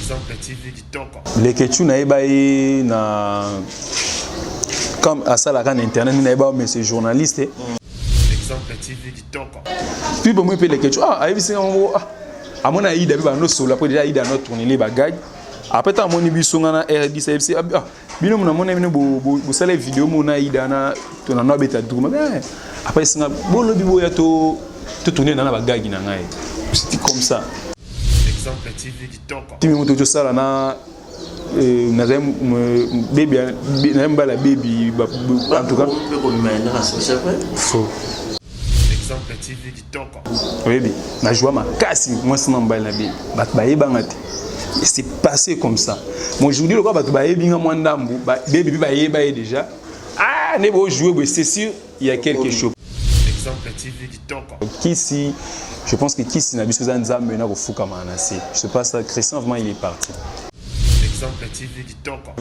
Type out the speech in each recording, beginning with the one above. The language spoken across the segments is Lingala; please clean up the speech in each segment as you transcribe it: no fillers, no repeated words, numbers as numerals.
Exemple TV kitoko. Les questions naïbaï na comme à ça la canne internet naïba mais c'est journaliste. Exemple TV kitoko. Puis bon moi les questions ah aïe c'est à mon aïe d'abord nous sur la après déjà aïe notre tourner les bagages. Après tant mon ibiso ngana R10 FC bino mon mon bino bo sala vidéo mon aïe dana to na no beta duma après c'est bon le bibo ya to tourner dans la bagages na ngai. C'était comme ça. Exemple TV kitoko. Tu me montres tout ça là na baby n'aime la baby en tout cas faux. Exemple TV kitoko. Baby na joie ma casse moi c'est n'amba la baby bat baye bangate c'est passé comme ça moi je vous dis le quoi bat baye binga moi ndambu baby baye déjà ah ne beau jouer c'est sûr il y a quelque chose. Exemple TV kitoko. Qui si je pense que qui si na biso za nzambe na ko fuka manasi je sais pas ça Christian vraiment il est parti. Exemple TV kitoko.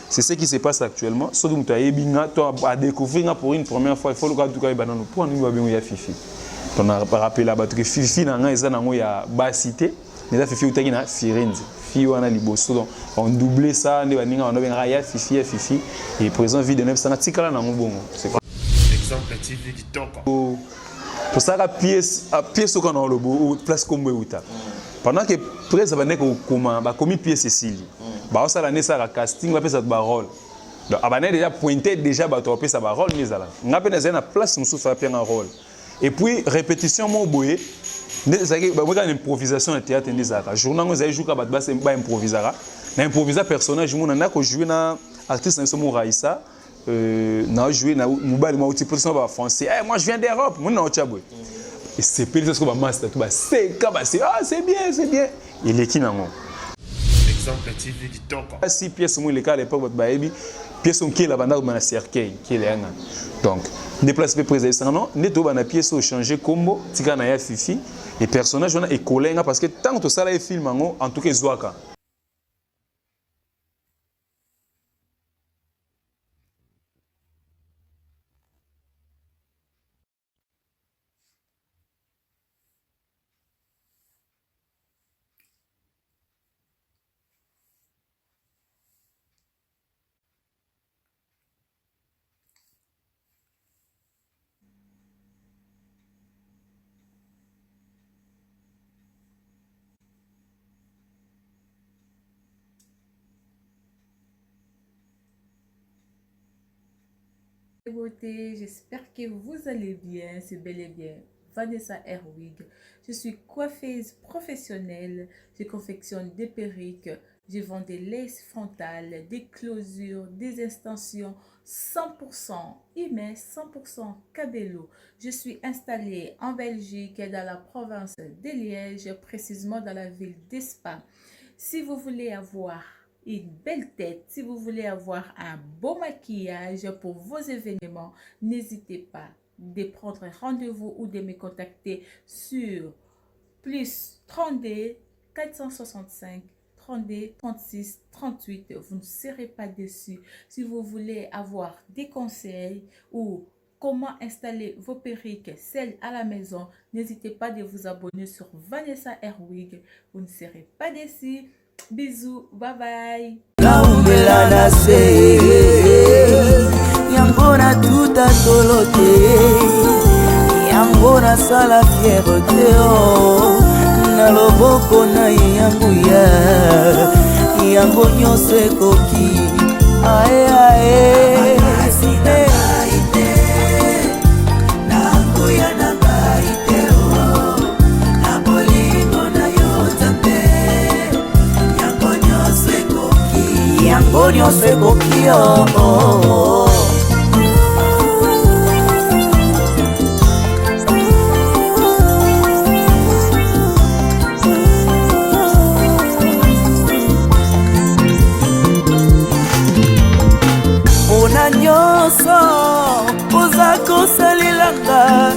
C'est ce qui se passe actuellement. Si tu as découvert pour une première fois, il faut le cas pour nous bien Fifi. On a rappelé là-bas que Fifi il y a Basité, mais là Fifi il y a Firenze. Fifi on a liboso donc on doublé ça, on a Fifi et présent vie de neuf ça na tikala na mbongo. C'est quoi? Exemple TV kitoko. Pour ça la pièce qu'on a le place comme Uta. Pendant que presse va nek comment ba commis pièce Cécile. Ba ça la nessa la casting va pesa ba rôle. Donc abane déjà pointé déjà ba to pesa ba rôle nizala. Ngape na zena place musu fa bien un rôle. Et puis répétition mo boye. Nezaki ba moi improvisation na théâtre nizaka. Journal ngo za jouka ba improvisara. Na improviser personnage mo na ko jouer na artiste na somo Raissa. Na jouer na mobile mo type ba français. Eh moi je viens d'Europe, moi na tchabwe. Et c'est plus ce que master tout c'est ah c'est bien il est qui nango exemple TV kitoko si pièce moi le cas à l'époque baby pièce on qui la banda na cercueil qui est là donc déplacer président non neto bana pièce au changer combo tika na ya Fifi et personnage on a écolé parce que tant que ça là film en tout cas zwaka. J'espère que vous allez bien, c'est bel et bien Vanessa Herwig. Je suis coiffeuse professionnelle, je confectionne des perruques, je vends des laces frontales, des closures, des extensions 100% IME, 100% Cabello. Je suis installée en Belgique, dans la province de Liège, précisément dans la ville d'Espa. Si vous voulez avoir une belle tête, si vous voulez avoir un beau maquillage pour vos événements, n'hésitez pas de prendre rendez-vous ou de me contacter sur plus 32 465 32 36 38. Vous ne serez pas déçus. Si vous voulez avoir des conseils ou comment installer vos perruques, celles à la maison, n'hésitez pas de vous abonner sur Vanessa Herwig. Vous ne serez pas déçus. Bisous, bye bye. Naumela na se yambona tuta tolote yambona sala fierté na loboko na yangu ya yango nyose koki ae ae Antonio se copió. Una nyoso uza kosalilanga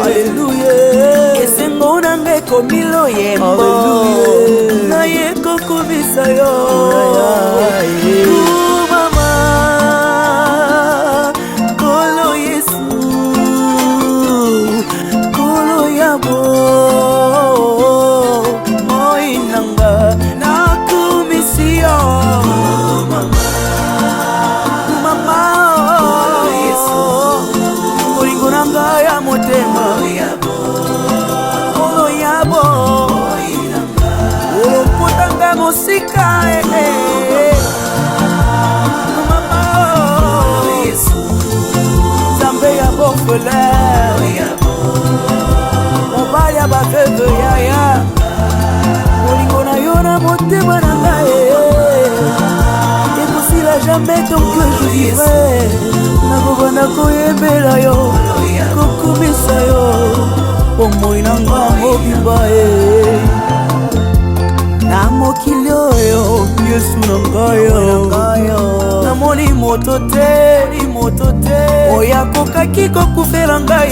Alleluia Esengo nange komilo yembo Na yeko kubisa yo Kumama Kolo Yesu Kolo yabo Moinanga mosika Zambé ya bofele mobali ya baveuve yaya molingo na yo na motema na ngai ekosila jamais tant que je vivrai nakobanda koyembela yo kokumisa yo bomoi na nga mobimba na mokili oyo yesu na ngai namoni moto te oyo akokaki kokufela ngai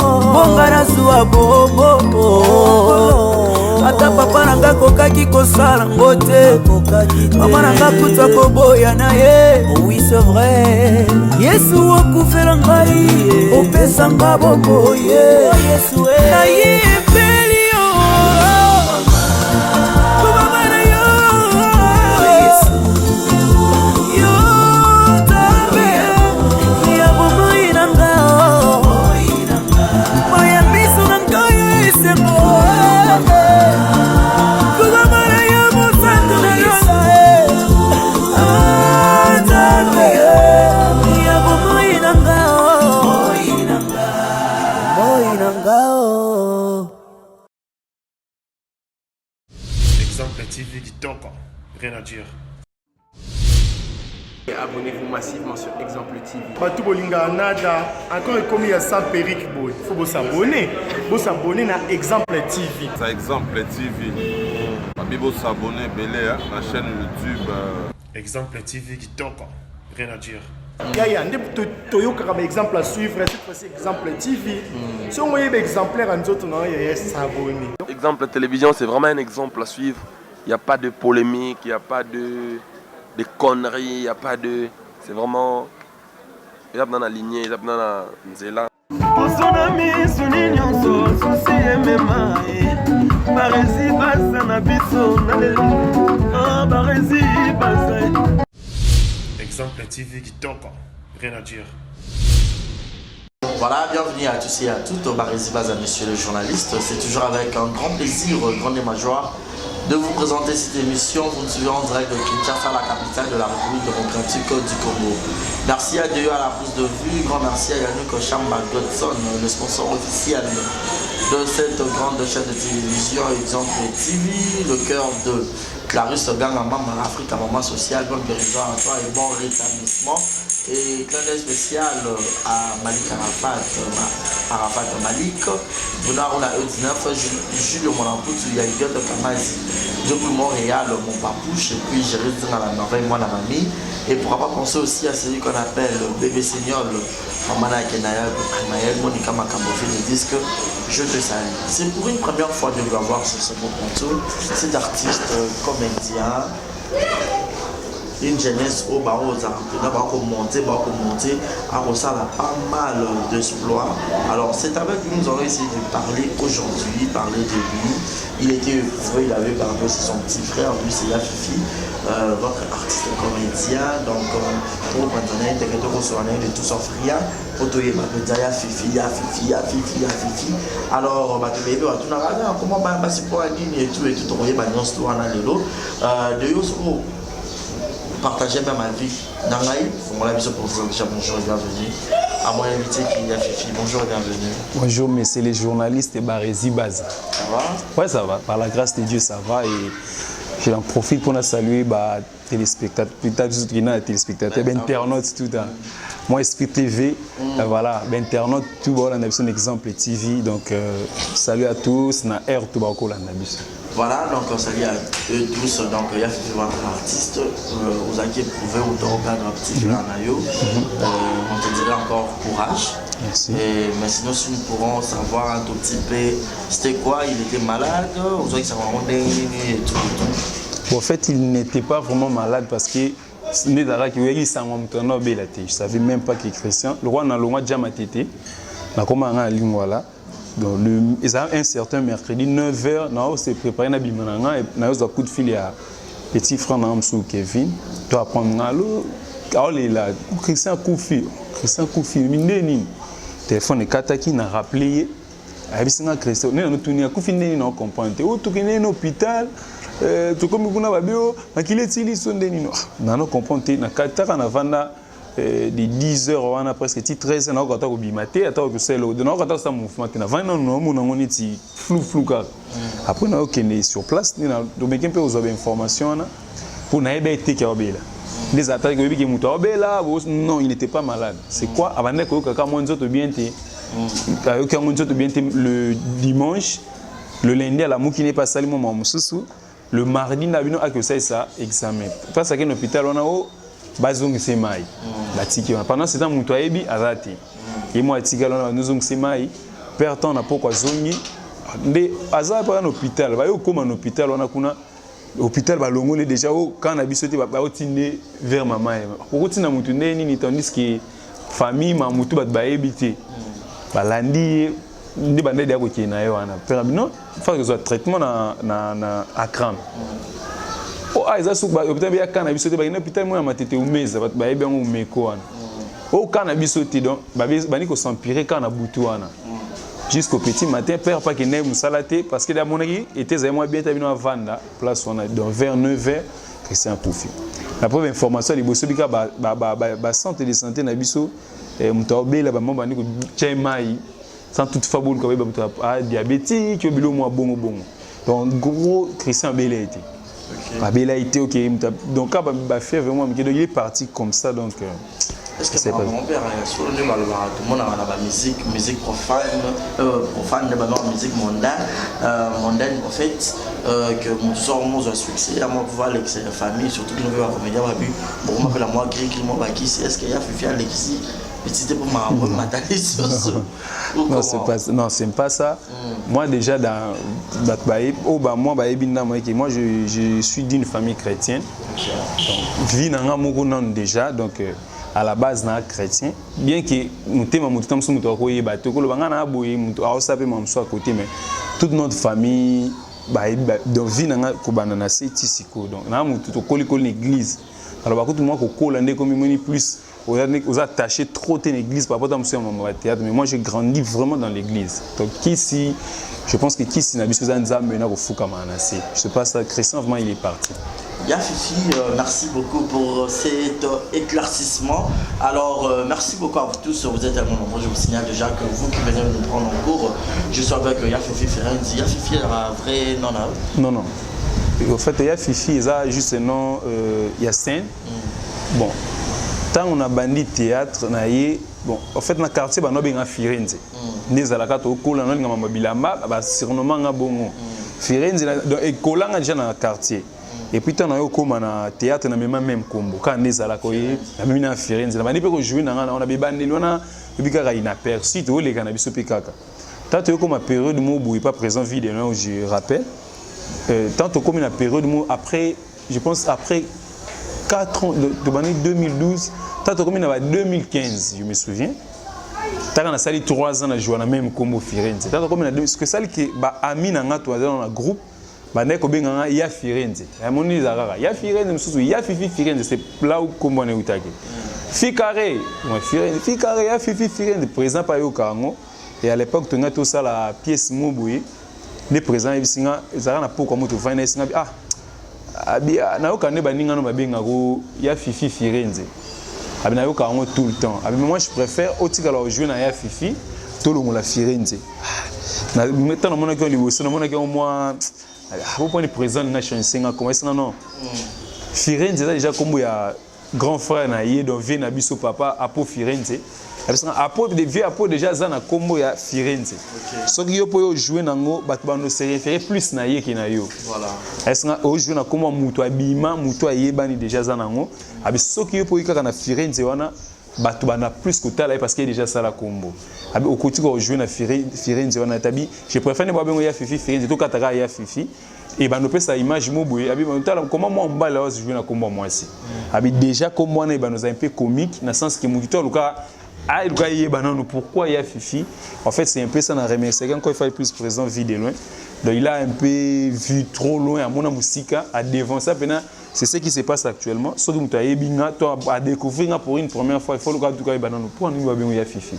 bonga nazwa bobo ata papa na nga kokaki kosala ngo te mama na nga kuta koboya na ye oui c'est vrai yesu okufela ngai opesa nga boboye nayebeli yo kobaba na yo yo tabe ya bomoi na nga moya miso na ngai esengo Exemple TV Kitoko, rien à dire. Abonnez-vous massivement sur Exemple TV. Batou bolinga nada, encore comme à sans périque boy. Faut vous s'abonner. Vous s'abonner à Exemple TV. Ça Exemple TV. Vous s'abonner belé à la chaîne YouTube. Exemple TV Kitoko, rien à dire. Yaya, Toyo comme exemple à suivre, cette fois-ci Exemple TV. Si on voyait exemplaire en autres, non, il s'abonner. Exemple télévision, c'est vraiment un exemple à suivre. Il n'y a pas de polémique, il n'y a pas de conneries, il n'y a pas de... C'est vraiment... Il y a dans la lignée, il y a dans la nzela. Exemple TV Kitoko, rien à dire. Voilà, bienvenue à tous et à toutes au Barési Baza, monsieur le journaliste. C'est toujours avec un grand plaisir, grande et joie de vous présenter cette émission. Vous nous suivez en direct de Kinshasa, la capitale de la République démocratique du Congo. Merci à Dieu à la prise de vue. Grand merci à Yannick Chamba Godson, le sponsor officiel de cette grande chaîne de télévision Exemple TV, le cœur de Clarisse Ganga Maman, Afrique à Maman Sociale. Bonne guérison à toi et bon rétablissement. Et clin d'œil spécial à Malik Arafat Malik, Bonar on a E19, Julio Monamputu, Yaïdiot Kamazi, depuis Montréal, mon papouche, et puis j'ai resté dans la merveille, moi la mamie. Et pourquoi pas penser aussi à celui qu'on appelle bébé Seigneur, Mamana Kenaya, Maël, Monica Makambofi, le disque Je te salue. C'est pour une première fois de le voir sur ce beau plateau, cet artiste, comédien. Une jeunesse au barreau aux monter, à pas mal d'exploits. Alors c'est avec lui que nous allons essayer de parler aujourd'hui, parler de lui. Il était éprouvé, il avait gardé aussi son petit frère, lui c'est Yafifi, votre artiste comédien. Donc pour maintenant, il était de tout son frère. Alors, comment c'est pour un ligne et tout, partager même ma vie. Nangaï, pour la vision pour vous déjà bonjour et bienvenue. À mon invité qui est Fifi, bonjour et bienvenue. Bonjour, messieurs les journalistes et Barési Baz. Ça va? Ouais, ça va. Par la grâce de Dieu, ça va. Et j'en profite pour saluer les téléspectateurs, peut-être les téléspectateurs, les internautes, tout ça. Moi, Esprit TV, voilà, les internautes, tout le monde a un exemple TV. Donc, salut à tous, na air tout le monde. Voilà, donc salut à eux tous. Donc, il y a un artiste, vous avez éprouvé ou dans le cadre petit on te dirait encore courage. Merci. Mais sinon, si nous pourrons savoir un tout petit peu, c'était quoi? Il était malade, vous voyez que ça va et tout. Bon, en fait, il n'était pas vraiment malade parce que je ne savais même pas qu'il est chrétien. Le roi n'a pas jamais été. Donc, ils ont un certain mercredi, 9h, on s'est préparé à Bimananga et on a un coup de fil à petit frère Kevin. Tu vas prendre Christian Koufi, le téléphone est kataki, il a rappelé. Il y a un Christian, il a un hôpital. tokomi kuna babio makili etili so ndeni no nano comprendre te na kataka na vanda de 10 heures wana presque 13 na okata ko bimate ata ko selo de na okata sa mouvement te na vanda no mo nango neti flou ka après na okende sur place ni na do meke mpe ozo ba information na pour na ebe été ki obela les attaques que qui muto obela non il n'était pas malade c'est quoi abandé ko kaka mo nzoto bien te ka mo nzoto bien te le dimanche le lundi à la mou qui n'est pas salement mon sous le mardi n'abino a que ça examen parce que l'hôpital on a au bazong semai la tiki pendant ce temps muto ebi azati et moi tika on nous zong semai perd temps na pourquoi zongi de azar pas en hôpital ba yo comme en hôpital on a kuna hôpital balongole déjà au quand na biso te ba otinde vers maman ko tina mutu nini tandis que famille ma mutu ba ebité balandi ndi bande dia ko kina yo wana père non faut que soit traitement na akram o aiza su ba hôpital ya kana biso te ba ina hôpital mo na matete umeza ba ebe ngo meko wana o kana biso te donc ba ni ko s'empirer kana butu wana jusqu'au petit matin père pas que ne musalate parce que la monaki était zaimo bien tabino à vanda place on a donc vers 9h Christian Koufi la première information liboso bika ba centre de santé na biso mutobela ba mamba ni ko chemai sans toutefois bon comme diabétique bilo moi bongo donc gros Christian Bella été Bella été OK donc quand ba fait vraiment mais il est parti comme ça donc est-ce que c'est pas mon père sur le mal tout le monde a la musique profane de musique mondaine en fait que mon sort mon succès à moi pouvoir l'ex famille surtout que nous veut comédien va bu bon m'appelle moi gris moi ba qui est-ce qu'il y a Fifi Alexis petit pour ma non c'est pas ça moi déjà dans moi je suis d'une famille chrétienne donc vie nanga moko non déjà donc à la base na chrétien bien que nous tellement mutu tamso mutu ko yeba to ko banga na boye mutu a sape mamso à côté mais toute notre famille donc vie nanga ko banana c'est tisiko donc na mutu to koli l'église alors ba ko tout moi ko kola ndé comme moni plus aux attachés trop à l'église par rapport à mon théâtre mais moi j'ai grandi vraiment dans l'église donc ici je pense que qui n'a besoin de ça maintenant au fouka manasé je sais pas ça Christian vraiment il est parti. Ya Fifi, merci beaucoup pour cet éclaircissement. Alors, merci beaucoup à vous tous. Vous êtes tellement nombreux. Je vous signale déjà que vous qui venez nous prendre en cours, je suis avec Ya Fifi Ferenzi. Ya Fifi, est un vrai nom? Non. En fait, Ya Fifi, il a juste un nom Yacine. Bon, tant on a bandit théâtre, bon, en fait, dans le quartier, on a bien Firenze. Des alakata au col, on a bien Bilamba, surnommant un bon Firenze. Et Colanga déjà dans le quartier. Et puis, on a eu comme un théâtre, on a même combo. Quand on est à la coïe, on a mis un Firenze. On a dit que jouer, on a bien bandé, on a inaperçu, on a dit cannabis au Pikaka. Tant que comme une période où il n'est pas présent, vidéo, je rappelle. Tant que comme une période où après, je pense après 4 ans, de l'année 2012, tant que comme il y a 2015, je me souviens. Tant qu'on a sali 3 ans à jouer dans le même combo Firenze. Tant que comme il y a 2015, parce que ça, ami dans un groupe. Bandeko benga ya Firenze ya moni zakaka ya Firenze msusu ya Fifi Firenze c'est là où kombo na utake Fikare moi Firenze Fikare ya Fifi Firenze présent par yo kango et à l'époque tonga tout ça la pièce moboye les présents ibisinga ezaka na poko moto vana isinga abia na yo kane baninga no babenga ko ya Fifi Firenze abina yo kango tout le temps abi moi je préfère otika la jouer na ya Fifi to longo la Firenze na maintenant mona ko liboso na mona ko moi vous prenez présent dans la chanson comment ça non Firenze déjà comme il y a grand frère naïe donc vient nabiso papa apo Firenze apo de vieux apo déjà ça na combo ya Firenze so qui yo po jouer nango bat bano se référer plus naïe que na yo voilà est-ce que au jouer na comme muto abima muto ayebani déjà ça nango abi so qui yo po ikaka na Firenze wana batu bana plus que tala parce qu'il y a déjà ça la combo abi au côté ko jouer na Firenze wana tabi je préfère ne pas bengo ya Fifi Firenze to kataka ya Fifi et ben nous sa image moboye abi tala comment moi on là jouer na combo moi aussi abi déjà comme moi na ba nous un peu comique dans sens que mutito luka ah luka yebana nous pourquoi ya Fifi en fait c'est un peu ça na remercier quand il fallait plus présent vu de loin donc il a un peu vu trop loin à mon musique à devant ça maintenant. C'est ce qui se passe actuellement. Ce que tu as découvert pour une première fois, il faut le cas de pour nous avoir Fifi.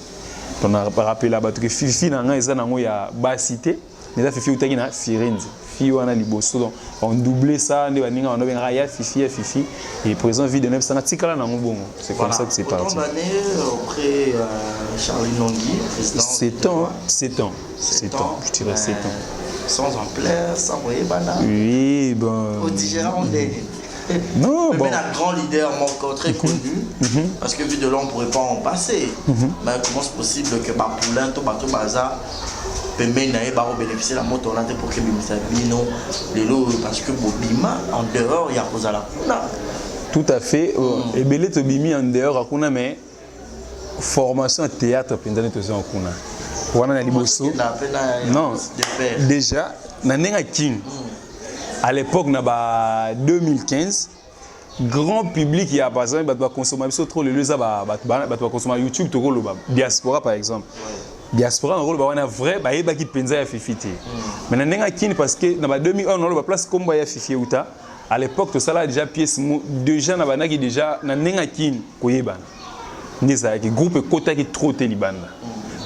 On a rappelé là-bas que Fifi n'a pas de cité, mais Fifi est Firenze. Fifi wana liboso donc on doublait ça on a ya Fifi et présent vie de neuf ça tikala na mbongo c'est comme ça que c'est parti. Autant d'années auprès Charlie Nongui, président. 7 ans, je dirais 7 ans. Sans ampleur, sans voyer bana. Oui, bon. Au Digéra, on est. Non, bon. Mais un grand leader, mon très connu, parce que vu de là, on ne pourrait pas en passer. Mais comment c'est possible que Bapoulin, tout bateau bazar, bénéficier de la moto pour que Bino, parce que Bobima, en dehors, il y a posé la Kuna. Tout à fait. Et Belé Tobimi en dehors, à Kuna, mais formation théâtre, pendant que tu es en Kuna. Non, déjà, à l'époque, en 2015, grand public qui a besoin de consommer trop le consommer YouTube, diaspora par exemple. Diaspora, on a vrai, qui pensa à Fifiti. Mais parce que dans 2001, on a place comme Fifi Outa. À l'époque, tout ça là déjà pièce déjà na qui déjà na nengakin koyeba. Nisa qui groupe kota qui trop taliban.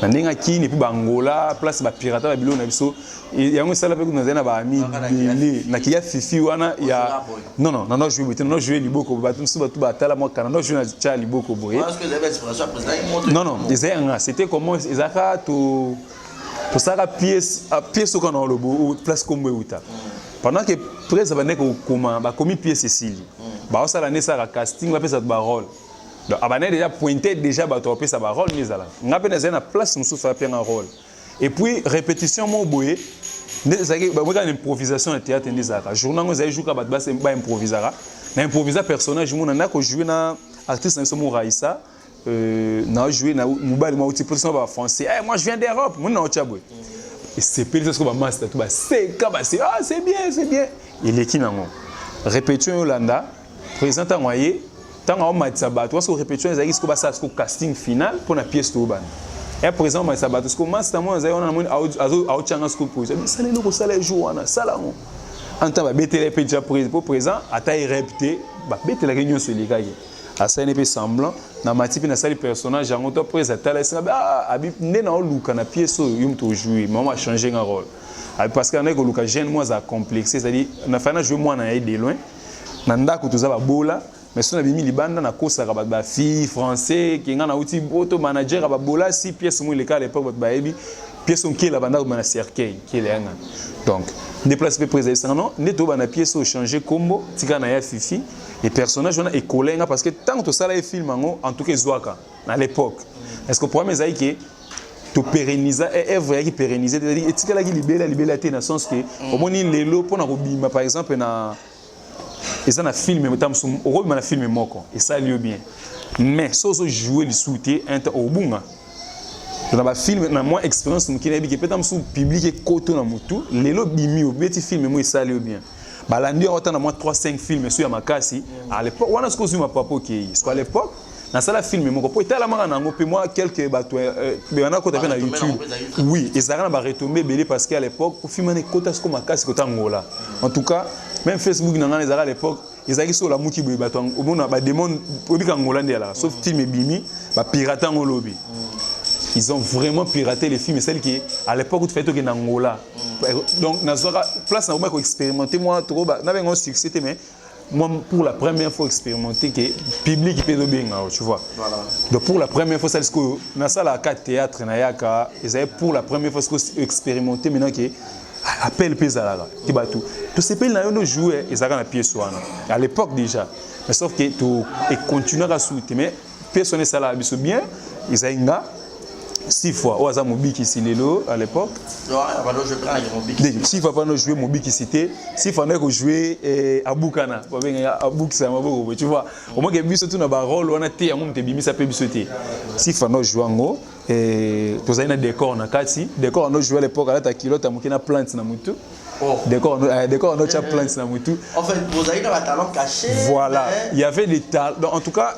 Na nengakin et puis Angola place ba pirata ba bilo na biso et yango sala pe kuna zena ba ami na ki ya Fifi wana ya non jouer liboko ba tout ba tout ba tala mo kana non jouer na cha liboko boye. Parce que les expressions président non c'était comment ezaka to ça pièce qu'on a le beau place comme Outa. Pendant que presse va commis pièce Cécile. Bah ça l'année ça casting va faire sa rôle. Donc abane déjà pointé déjà ba topé sa rôle mais là. On peine na place nous faire un rôle. Et puis répétition mon boye. Ça qui ba une improvisation de théâtre ndezaka. Journal nous ay jouer ba improvisera. Na improviser personnage mon na ko jouer na artiste na somo Raissa na jouer na mobile moi type ba français. Eh moi je viens d'Europe, mon na ochabwe. Et c'est plus ce que master tout c'est bien il est qui nango répétition Yolanda présentant moyen tant on m'a sabat toi sur répétition ezaki ce que ça ce casting final pour la pièce tout ban et présent m'a sabat ce que master moi on a au changa ce que pour ça le logo ça les jours na sala mo anta ba betele pe déjà pour présent ata répéter ba betele réunion sur les gars à ça n'est pas semblant na matipi na sali personnage en auto présenter là c'est abi ndena o luka na pièce yum to jouer mais on va changer un rôle parce que on est que luka jeune moi ça complexé c'est-à-dire na fana jouer moi na de loin na ndako to za ba bola mais si on a bimi libanda na kosa ba fille français qui ngana outi auto manager ba bola si pièce moi le cas à l'époque ba ebi pièce on qui la banda na cercueil qui est nga donc déplacer pe présenter non neto ba na pièce au changer combo tika na ya Fifi. Les personnages on a écolé parce que tant que ça les films en tout cas Zouaka à l'époque est-ce que pour moi mais que to pérenniser est vrai qui pérenniser c'est-à-dire est-ce que la liberté dans le sens que au moins les lots pour na robima par exemple na ils ont un film mais tam au rôle na film moko et ça lieu bien mais so jouer le soutien inter au bunga dans un film na moins expérience qui na bi que peut-être sous public et koto na mutu les lots bimi au petit film moi ça lieu bien. Balandi autant à moi 3-5 films sur Yamakasi à l'époque on a ce que sur ma papa qui à l'époque dans ça la film mon copain était là moi quelques bateaux mais on a quand na YouTube oui et ça va retomber belé parce qu'à l'époque pour filmer quota ce que Makasi quota Angola en tout cas même Facebook dans les à l'époque ils avaient sur la mouti bateau au monde ba demande au bic Angola là sauf film bimi ba pirate en lobby. Ils ont vraiment piraté les films, celles qui, à l'époque, où tu fais tout en Angola. Donc, dans la place, on a expérimenté, moi, on avait un succès, mais moi, pour la première fois, expérimenté que le public peut bien, tu vois. Voilà. Donc, pour la première fois, c'est ce que, dans la salle théâtre, ils avaient pour la première fois expérimenté, maintenant que, appel Pézala, tout ces pays, ils ont joué, ils avaient la pièce, à l'époque déjà. Mais sauf que, ils continuent à soutenir, mais personne ça là, bien, ils avaient 6 fois au hasard Mobiki Silelo à l'époque. Ouais, 6 fois pas jouer Mobiki Cité, 6 fois on a joué à Boukana, à Bouksa, tu vois. Au moins que biso tout na ba rôle on a té à mon te bimi ça peut bisoter. 6 fois on joué ngo et tous un décor na kati, décor on a joué à l'époque à la kilote amukina plante na mutu. Décor on a cha plante na mutu. En fait, vous avez un talent caché. Voilà, il y avait des talents. En tout cas,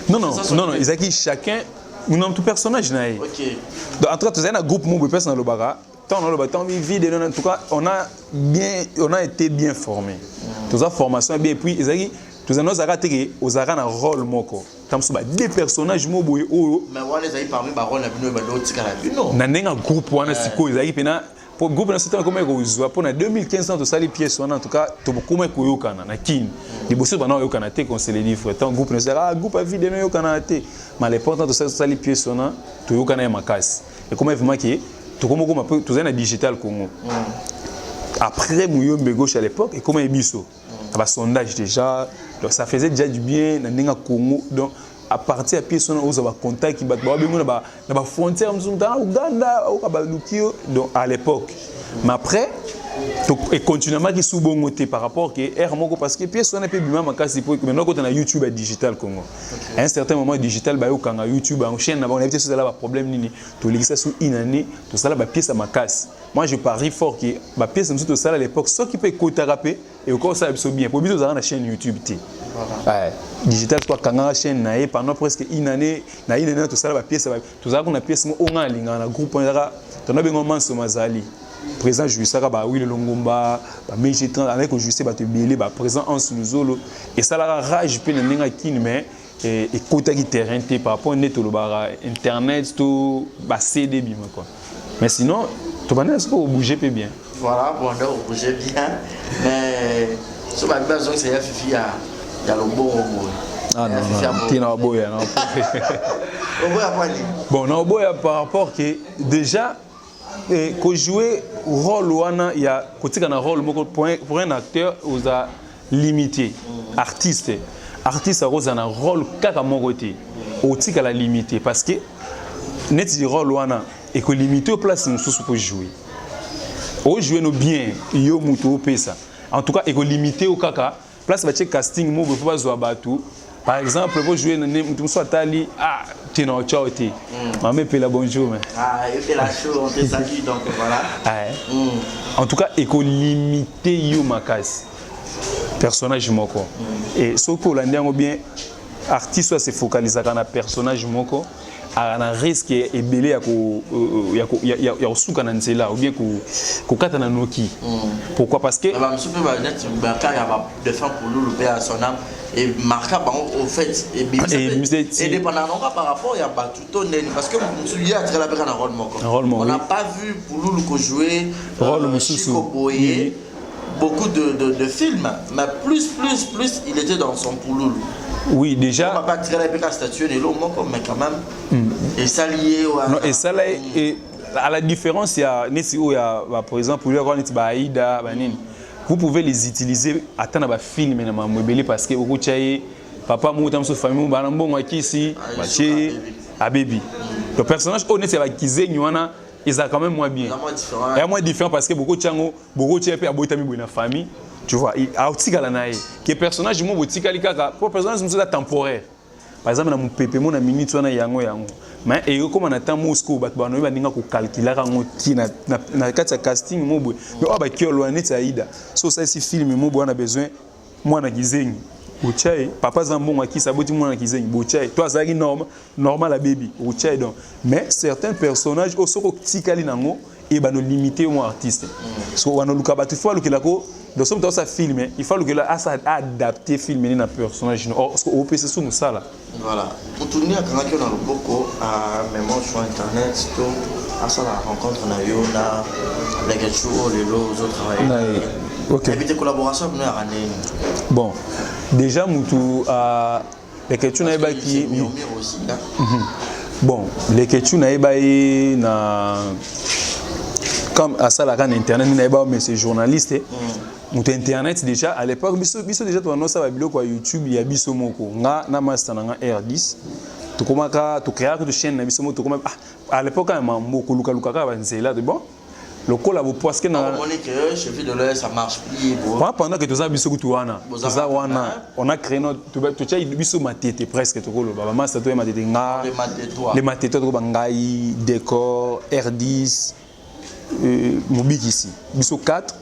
non, ils ont chacun, nous tout personnage. Ok. Donc, en tout cas, tu as un groupe mobile dans le bara. En tout cas, on a été bien formés. Toute la formation est bien. Et puis, ils ont un rôle moko. tamso ba deux personnages mo boye o mais wana ezali parmi ba rôle na bino ba lotika la bino na nenga groupe wana siko ezali pena pour groupe na c'était comme ko pour na 2015 to sali pièce wana en tout cas to kuma ko yokana na kin liboso bana yokana te qu'on se les livre tant groupe na sera groupe a vidéo yokana te mais l'important to sali pièce wana to yokana ya makasi et comment vraiment que to comme to zana digital Congo après Mouyombe gauche à l'époque et comment ebiso ba sondage déjà donc ça faisait déjà du bien na nenga Congo donc à partir de pièce on a contact qui bat na ba frontière mzunga Uganda au Kabalukio donc à l'époque mais après et continuellement qui sous bongoté par rapport que air moko parce que pièce on a peu bima makasi pour maintenant quand on a YouTube digital Congo à un certain moment digital ba yokanga YouTube en chaîne on a évité ça là ba problème nini to lingisa sous une année to ça là ba pièce makasi moi je parie fort que ba pièce mzuto ça à l'époque ce qui peut côté rapper et encore ça absolument bien pour biso ça na chaîne YouTube t ouais digital quoi kanga chaîne na pendant presque une année tout ça ba pièce tout ça qu'on a pièce mo on a linga na groupe on a ton a bengo manso mazali présent jouissaka ba oui le longomba ba méjitran avec jouissé ba te belé ba présent en suluzolo et ça la rage pe na ninga kin mais et côté qui terrain té par rapport net le bara internet tout ba CD bima quoi mais sinon to banana ça ko bouger peu bien voilà bon on bouger bien mais so ba besoin c'est fifi ya le bon ah non tina boya non bon non boya par rapport que déjà et que jouer rôle wana il y a côté kana rôle pour un acteur aux a limité artiste a rose na rôle kaka mokoté au tika la limité parce que net di rôle wana et que limité au place nous sous pour jouer au jouer no bien yo muto pesa en tout cas et que limité au kaka place ba check casting mo faut pas zo batu par exemple pour jouer muto so atali ah tino ciao te maman pe la bonjour mais ah et fait la show on te salue donc voilà en tout cas éco limité yo makasi personnage moko et ce que la ndango bien artiste se focaliser na personnage moko a risque et belé ya osuka na nzela ou bien ko kata na noki pourquoi parce que ba msupe ba net ba ka ya ba défendre pour nous le père son âme et marquer au fait et dépendamment par rapport ya ba tout tonne parce que monsieur a très la père na rôle moko on n'a pas vu pour nous le jouer rôle monsieur Boye beaucoup de films mais plus il était dans son pouloulou. Oui, déjà. On va pas tirer la péca statue de l'homme, mais quand même. Et ça lié au. Non, et ça là, et à la différence, il y a, par exemple, pour les Aïda, vous pouvez les utiliser à temps de film parce que vous avez papa moutam sa famille, banambon ici, à baby. Le personnage honnête, c'est la Kizé Nywana. Ils sont quand même moins bien. Il est moins différent parce que beaucoup de gens ont une famille. Tu vois, il y a aussi des personnages qui sont personnage temporaire. Par exemple, dans mon pépé, mon ami, tu as yango. Mais et comme on attend Moscou, on va calculer qui na casting mais on va qui loin Aïda. So ça c'est film on a besoin moi na gizengi. Ochai papa zambon qui saboti moi na gizengi. Ochai toi ça qui normal la baby. Ochai donc. Mais certains personnages au soko tikali nango et ba no limiter mon artiste. So on a luka ba tu fois le ko donc ça ça filmer il faut que là adapter filmer un personnage parce que au PC sous ça là voilà pour tourner à quand on a beaucoup à mémoire sur internet tout à ça la rencontre on a eu là avec les autres travailleurs OK et puis des collaborations nous à bon déjà mutu à les questions na qui aussi bon les questions na na comme à ça la can internet na mais c'est journaliste Mon internet déjà à l'époque biso déjà tu annonce ba biloko kwa YouTube ya biso moko nga na master na R10 to komaka to créer que chaîne na biso moko to komaka à l'époque quand même moko luka ka ba nzela de bon le cola bo parce que na on est que chef de l'heure ça marche plus pendant que tu as biso kutu wana on a créé notre tu as biso matete presque to ko ba master to matete nga les matete to ba ngai décor R10 mobile ici biso 4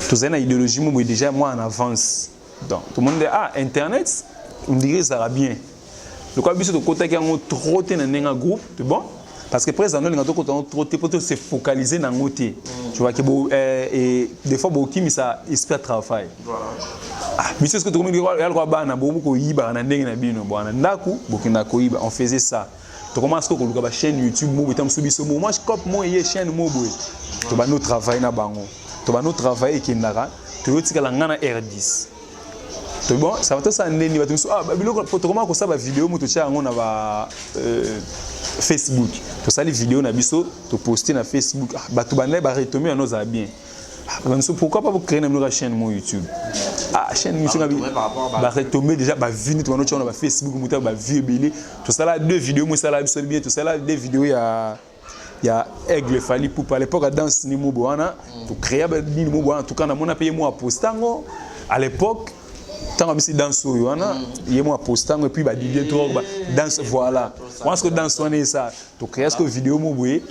tous une idéologie moi déjà moi en avance donc tout le monde dit ah internet on dirait ça va bien le quoi biso de côté qui ont trop dans un groupe c'est bon parce que présent nous quand on trop pour se focaliser dans côté tu vois que et des fois beaucoup qui ça esprit travail ah Monsieur, est-ce que tu on faisait ça. Tu commences à faire une chaîne YouTube, moi je copie moi une chaîne mobile. Tu vas nous travailler na bango. Tu vas nous travailler qui nara. Tu veux dire que la ngana R10. Tu bon, ça va te ça neni va te ah biloko tu comment ko ça ba vidéo mo to tia ngona ba Facebook. Tu ça les vidéos na biso, tu poster na Facebook. Ba tu ba na ba retomber nos a bien. Pourquoi pas vous créer une chaîne YouTube? Ah, chaîne YouTube, bah retomber déjà, bah venir tout le monde Facebook, bah vieux tout ça là, 2 vidéos, moi ça là, bien, tout ça là, 2 vidéos, il y a Aigle Fali pour à l'époque à danse ni moboana, pour créer ni moboana, en tout cas, on a payé moi à postango, à l'époque, tant que c'est danse, il y a moi à postango, et puis bah Didier Tour, danse, voilà. Moi, ce que danse, on est ça, tu crées ce que vidéo moboé,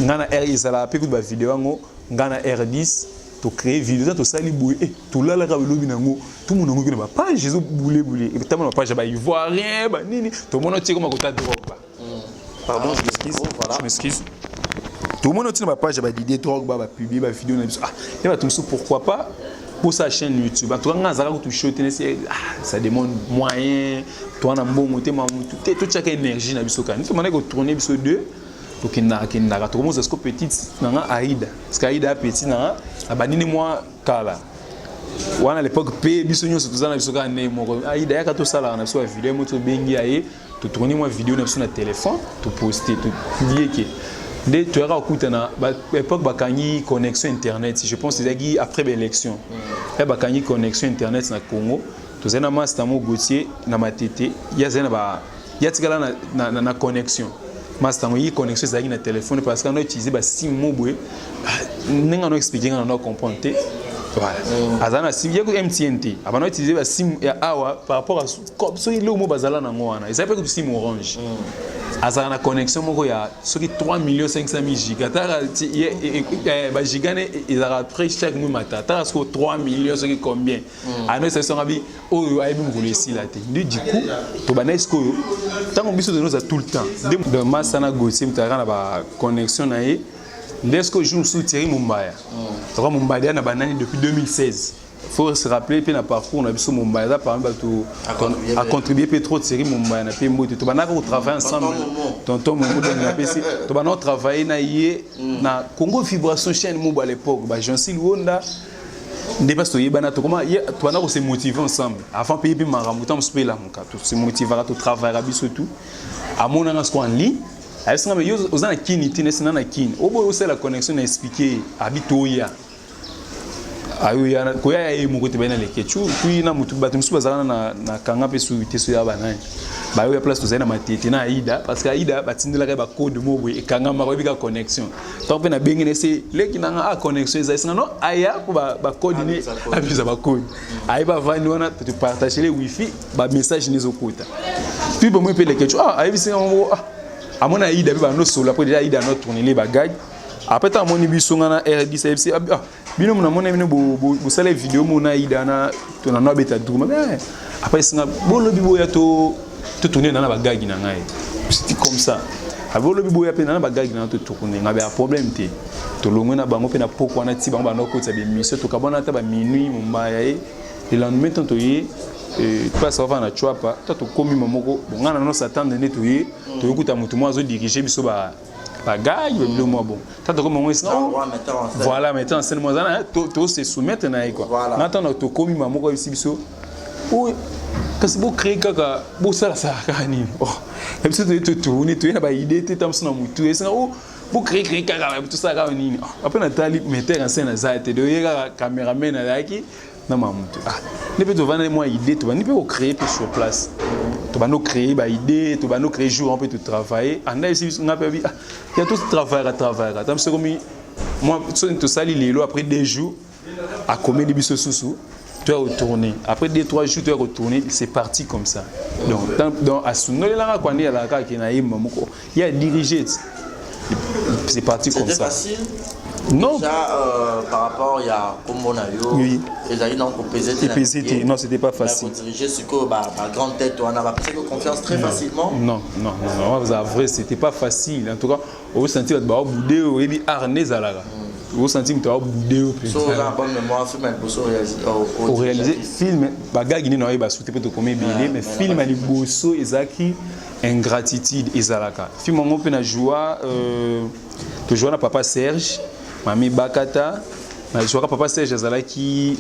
on a R, ça là, puis bah vidéo, Ngana R10 to créer vidéo to sali boué et tout là ka lobi nango tout le monde ngina ba page Jésus boulé et tellement la page ba ivoirien ba nini tout le monde tient comme côté Drogba pardon je m'excuse tout le monde tient ma page ba Didier Drogba ba publier ba vidéo na biso ah et ba tout ça pourquoi pas pour sa chaîne YouTube en tout cas ngazaka ko toucher ça demande moyen toi na mbongo te mamu tout chaque énergie na biso kan tout le monde ko tourner biso 2 pour qu'il n'a pas tout le monde est petite nanga Aïda parce qu'Aïda petit nanga abanini moi kala wana à l'époque pe bisonyo surtout ça na biso ka né moko Aïda ya ka to sala na biso vidéo moto bengi aye to tourner moi vidéo na biso na téléphone to poster to publier que dès tu auras écouté na époque bakangi connexion internet je pense c'est après l'élection et bakangi connexion internet na Congo to zena master mo Gauthier na matete ya zena ba ya tikala na connexion master moi connexion ça na téléphone parce qu'on a utilisé ba sim mobile n'enga no expliquer on a comprendre voilà azana sim yako MTNT abana utiliser ba sim ya awa par rapport à so ile mo bazala na ngwana ça peut être sim orange azana na connexion moko ya soki 3 500 000 giga tara ba gigane ils a après chaque mois matin tara so 3 millions soki combien ano ça sont abi oyo ayebi ngolo esila te du coup to bana esko tango biso de nous a tout le temps de masana Gauthier mutara na ba connexion na ye Desco joue sous Thierry Mumbaya. Donc Mumbaya na banani depuis 2016. Il faut se rappeler puis na parcours on a vu sur Mumbaya par exemple a contribué peu trop Thierry Mumbaya na pe mbote to banaka ko travailler ensemble. Tonton Momo na PC. To banaka travailler na yé na Congo Vibration chaîne Mobo à l'époque ba Jean-Sil Wonda dépasse to yebana to comment to banaka se motiver ensemble. Avant payer puis maramuta on se paye là mon cas. To se motiver à to travailler biso tout. À mon anga en ligne. Est-ce que vous avez une connexion na kin obo la connexion na expliquer habitoya ayoya ko ya e mo ko te bana le kechu puis na mutu batum su bazana na kanga pe su te su ya bana ba yo ya place to zena matete na Aïda parce que Aïda batindela ka ba code mo bo e kanga ma ko bika connexion donc pe na bengi ne se le kinanga a connexion za singa no aya ko ba code ni abisa ba code ayi ba vani wana te partager le wifi ba message ne zo kota puis ba mo pe le kechu ayi bisinga mo à mon Aïda bi ba no solo après déjà Aïda no tourner les bagages après tant mon biso ngana R10 FC bino mona mona bino bo sala vidéo mona Aïda na to na no beta duma après singa bolo bi boya to tourner na bagages na ngai c'était comme ça abolo bi boya pe na bagages na to tourner ngabe a problème te to longo na bango pe na poko na ti bango ba no ko tsa be mission to kabona ta ba minuit Mumbaya et le lendemain tant to y tu passes avant na chuapa toi to komi mamoko ngana no s'attendre ne to y to kuta mutu mo azo diriger biso ba bagage le mo bon toi to komo voilà maintenant c'est moi ça to se soumettre na quoi maintenant to komi mamoko biso oui kasi bo créer kaka bo sala ça kani oh et puis to tourner to na ba idée te tam na mutu et ça oh bo créer kaka tout ça ka nini après na tali metteur en scène ça te de caméraman na qui non mamutu ne peut te vendre moi idée tu vas ni peut créer sur place tu vas nous créer ba idée tu vas nous créer jour on peut tout travailler en a ici on a il y a tout travail à travailler tant c'est comme moi tout ça les lots après 2 jours à combien de biso sous tu vas retourner après 2-3 jours tu vas retourner c'est parti comme ça donc à ce moment-là quand il y a la carte qui n'a il y a dirigé c'est parti comme ça c'était facile. Non. Déjà, par rapport à Kombonayo, oui. Les amis n'ont pas pesé. Non, c'était pas facile. Mais diriger sur quoi, ma grande tête, on a pris confiance très facilement. Non. Vous avez vrai, c'était pas facile. En tout cas, on veut sentir que vous avez boudé, vous avez harné Zalaga. au sentiment tu as boudé au plus. So la bonne mémoire film au réaliser film bagagi ni na ba souté peut comme belé mais film ali bosso ezaki ingratitude ezalaka. Film on peut na joie to joie na papa Serge, mami Bakata, na joie papa Serge ezalaki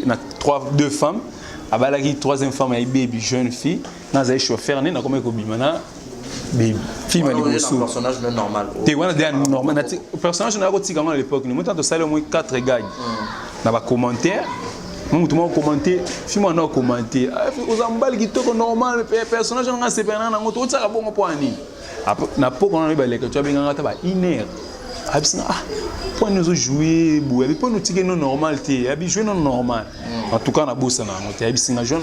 na deux femmes. Abalaki troisième femme ay baby jeune fille na zay chauffeur na comme ko bimana baby film ali bosso personnage normal te wana de normal na personnage na ko tika à l'époque nous tant to sale au moins 4 gags na ba commentaire tout le monde commenter film on a commenté aux embal qui to normal personnage na se pena na ngoto tsaka bongo poani na poko on a ba leka tu benga ta ba iner abisina pour nous jouer bou et pour nous tirer non normal té abi jouer non normal en tout cas na bossa na ngoto abisina jouer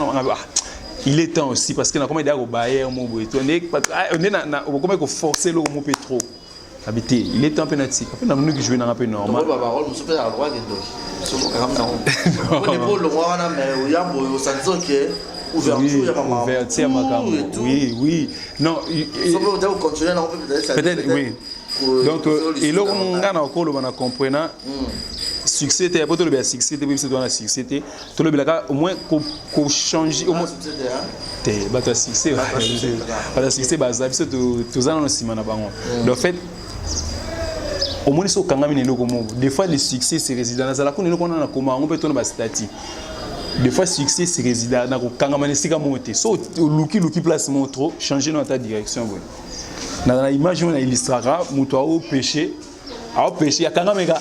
il est temps aussi parce que na comme d'ailleurs au Bayern mon boy on est na comme ko forcer le mot pétro habité il est temps penalty après na nous qui jouer na un peu normal ba parole nous peut à droite et donc sur le camp non on est pour le roi na mais il y a beau sentir que ouverture oui non ça peut continuer on peut oui donc et là on a encore le on comprendre succès t'es pas tout le bien succès t'es c'est dans la succès t'es tout le bien au moins qu'on change au moins t'es bah toi succès bah succès bah ça c'est tout ça dans simana bango donc fait au moins so kanga mine loko mo des fois le succès c'est résident dans la kone loko na koma on peut tourner ba stati des fois succès c'est résident na ko kanga mane sika monter so luki place mon trop changer dans ta direction bon dans l'image on a illustrera muto au péché ya kanga mega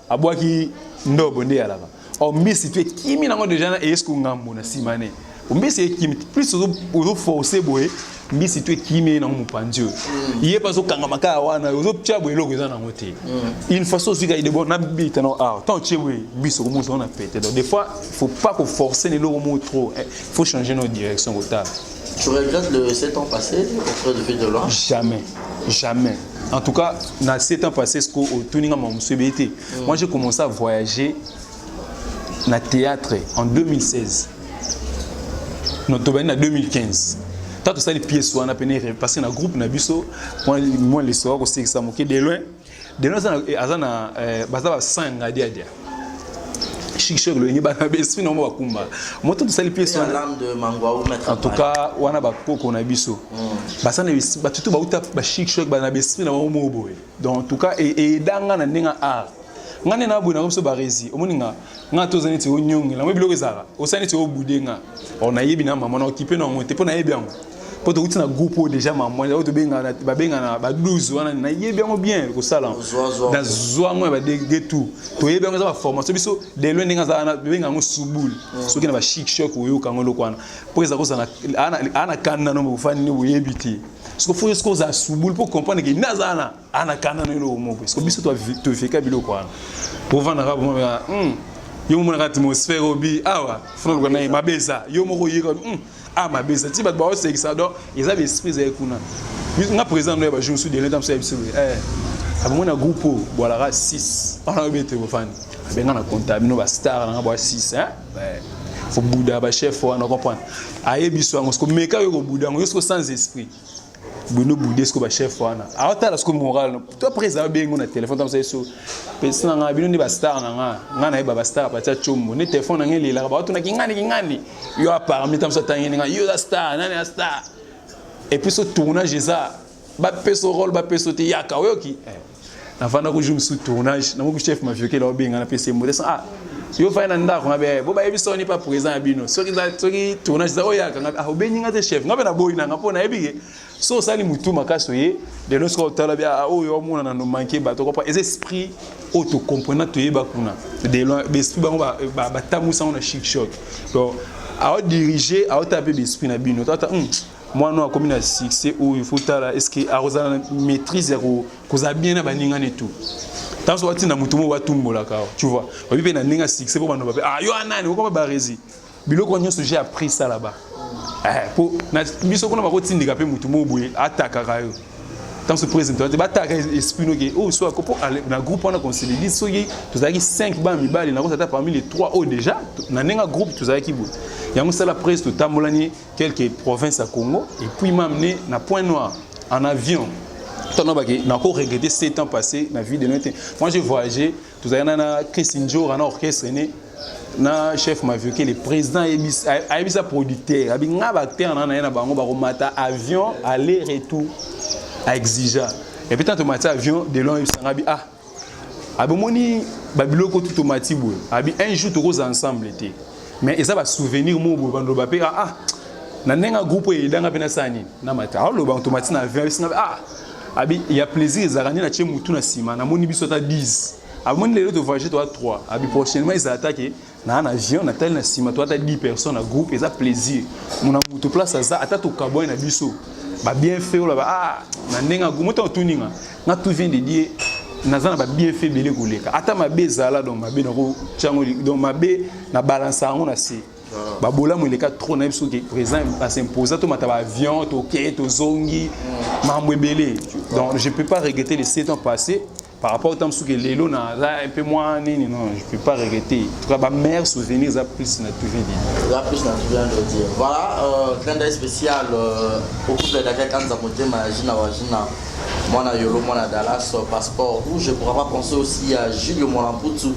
abwaki ndobo nde alaka o mbisi tu kimi nango déjà na esko ngambo na simane o mbisi kimi plus ozo forcer boye mbisi tu kimi na mupandio iye paso kanga maka wana ozo ptia boye loko za nango te une façon sika ide bon na bita no tant tchewe biso ko muso na pété donc des fois faut pas qu'on forcer les loko mo trop faut changer notre direction au tard. Tu regrettes le 7 ans passés auprès de Fille de Loi? Jamais. En tout cas, dans 7 ans passés, moi j'ai commencé à voyager dans le théâtre en 2016. Nous sommes en 2015. Tant ça les pièces sont parce que dans le groupe Nabiso, moi les soirs aussi que ça moquait de loin ça a 5 à dire. Chic le niba na besi no mo bakumba moto to sali pièce en tout cas wana ba koko na biso basa na bisi batutu ba uta ba chic ba na besi na mo boy donc en tout cas et danga na ninga art ngane na buna komso ba rezi omoninga nga to zani ti onyongi la mo biloko ezaka osani ti obudenga on a yebi na mama na occupé na monte po na yebi yango po to uti na groupe déjà mama o to benga na ba 12 wana na yebi yango bien ko sala na zwa ngo ba de tout to yebi yango za ba formation biso de loin nga za na benga ngo subul so ki na ba chic shock oyo kango lokwana po eza ko sana ana kanna no mo fani ni boyebi ti ce qu'il faut est-ce qu'on a subul pour comprendre que nazana ana kanna no lo mo parce que biso to fika biloko wana pour vendre rabo mo yo mo na atmosphère obi awa fona ko na mabeza yo mo ko yiko mabeza ti bato ba c'est ça donc ils avaient esprit za kuna nga présent no ba jour sous de l'état ça biso abo na groupe bolara 6 on a bete bo fani benga na comptable no ba star na ba 6 faut bouda ba chef on comprendre ayebiso ngo ko meka yo ko bouda ngo yo sans esprit Bruno Boudesco ba chef wana awata la sko moral to présent bengo na téléphone tam ça so pesa nga bino ni ba star nga na ba star pa cha chombo ni téléphone nga lela ba to na kingani yo parmi tam ça tangi nga yo la star nani la star et puis ce tournage ça ba peso rôle ba peso te yaka oyoki na vana ko jum sous tournage na mo chef ma vieux ke la benga na PC mo yo fa na ndako ngabe bo ba ebiso ni pa présent bino soki tournage za oyaka ngabe obenyi nga te chef ngabe na boy na ngapo na ebige so sali mutu makaso ye de lorsqu'on tala bia oyo mona na no manquer ba to ko pas esprit auto comprenant to yeba kuna de l'esprit ba tamusa on a chic choc donc à diriger à taper l'esprit na bino tata moi non comme na succès où il faut tala est-ce que a rosa maîtrise ko za bien na baninga ne tout tant so atina mutu mo watumbola ka tu vois on vient na ninga succès pour bano ba yo anani ko ba rezi biloko nyonso j'ai appris ça là-bas pour na biso kuna ba tindika pe mutu mo boye ataka kayo tant ce président te bataka esprit no ke so ko na groupe on a consolidé so yi to zaki 5 ba mi bali na ko ça parmi les 3 déjà na ninga groupe to zaki bo yango ça la presse to tambolani quelques provinces à Congo et puis m'amener na Point Noir en avion Tant que n'a pas regretté 7 ans passés dans la vie de notre. Moi j'ai voyagé, tout à l'heure Chris Injo, un orchestre na chef m'a vu que le président a mis sa producteur, a mis un acteur dans un avion aller-retour à Exija. Et puis tant que avion de long il s'en a abomoni babiloko tout automatique un jour tous ensemble était. Mais ça va souvenir mon bando bapé na nenga groupe et dans na sani na mata alors le automatique na avion abi il y a plaisir zarani na chemu tout na sima na moni biso ta 10 abomoni les autres voyager toi 3 abi prochainement ils attaquent na un avion na tel na sima toi ta 10 personnes na groupe et ça plaisir mon amuto place ça ata to kaboy na biso ba bien fait là na nenga groupe to ninga na tout vient de dire nazana ba bien fait belé koleka ata mabe zala donc mabe na ko chango donc mabe na balance on na si ba bola mo leka trop na biso que président a s'imposer to mata ba avion to ke to zongi mamwe belé donc je peux pas regretter les 7 ans passés par rapport au temps que l'élo na un peu moins non je peux pas regretter en tout cas ma mère souvenir ça plus na tout dit là plus na tout vient de dire voilà clin d'œil spécial au couple d'accueil quand ça monte imagine wajina moi na yolo moi na Dallas passeport rouge je pourrais pas penser aussi à Julio Molamputu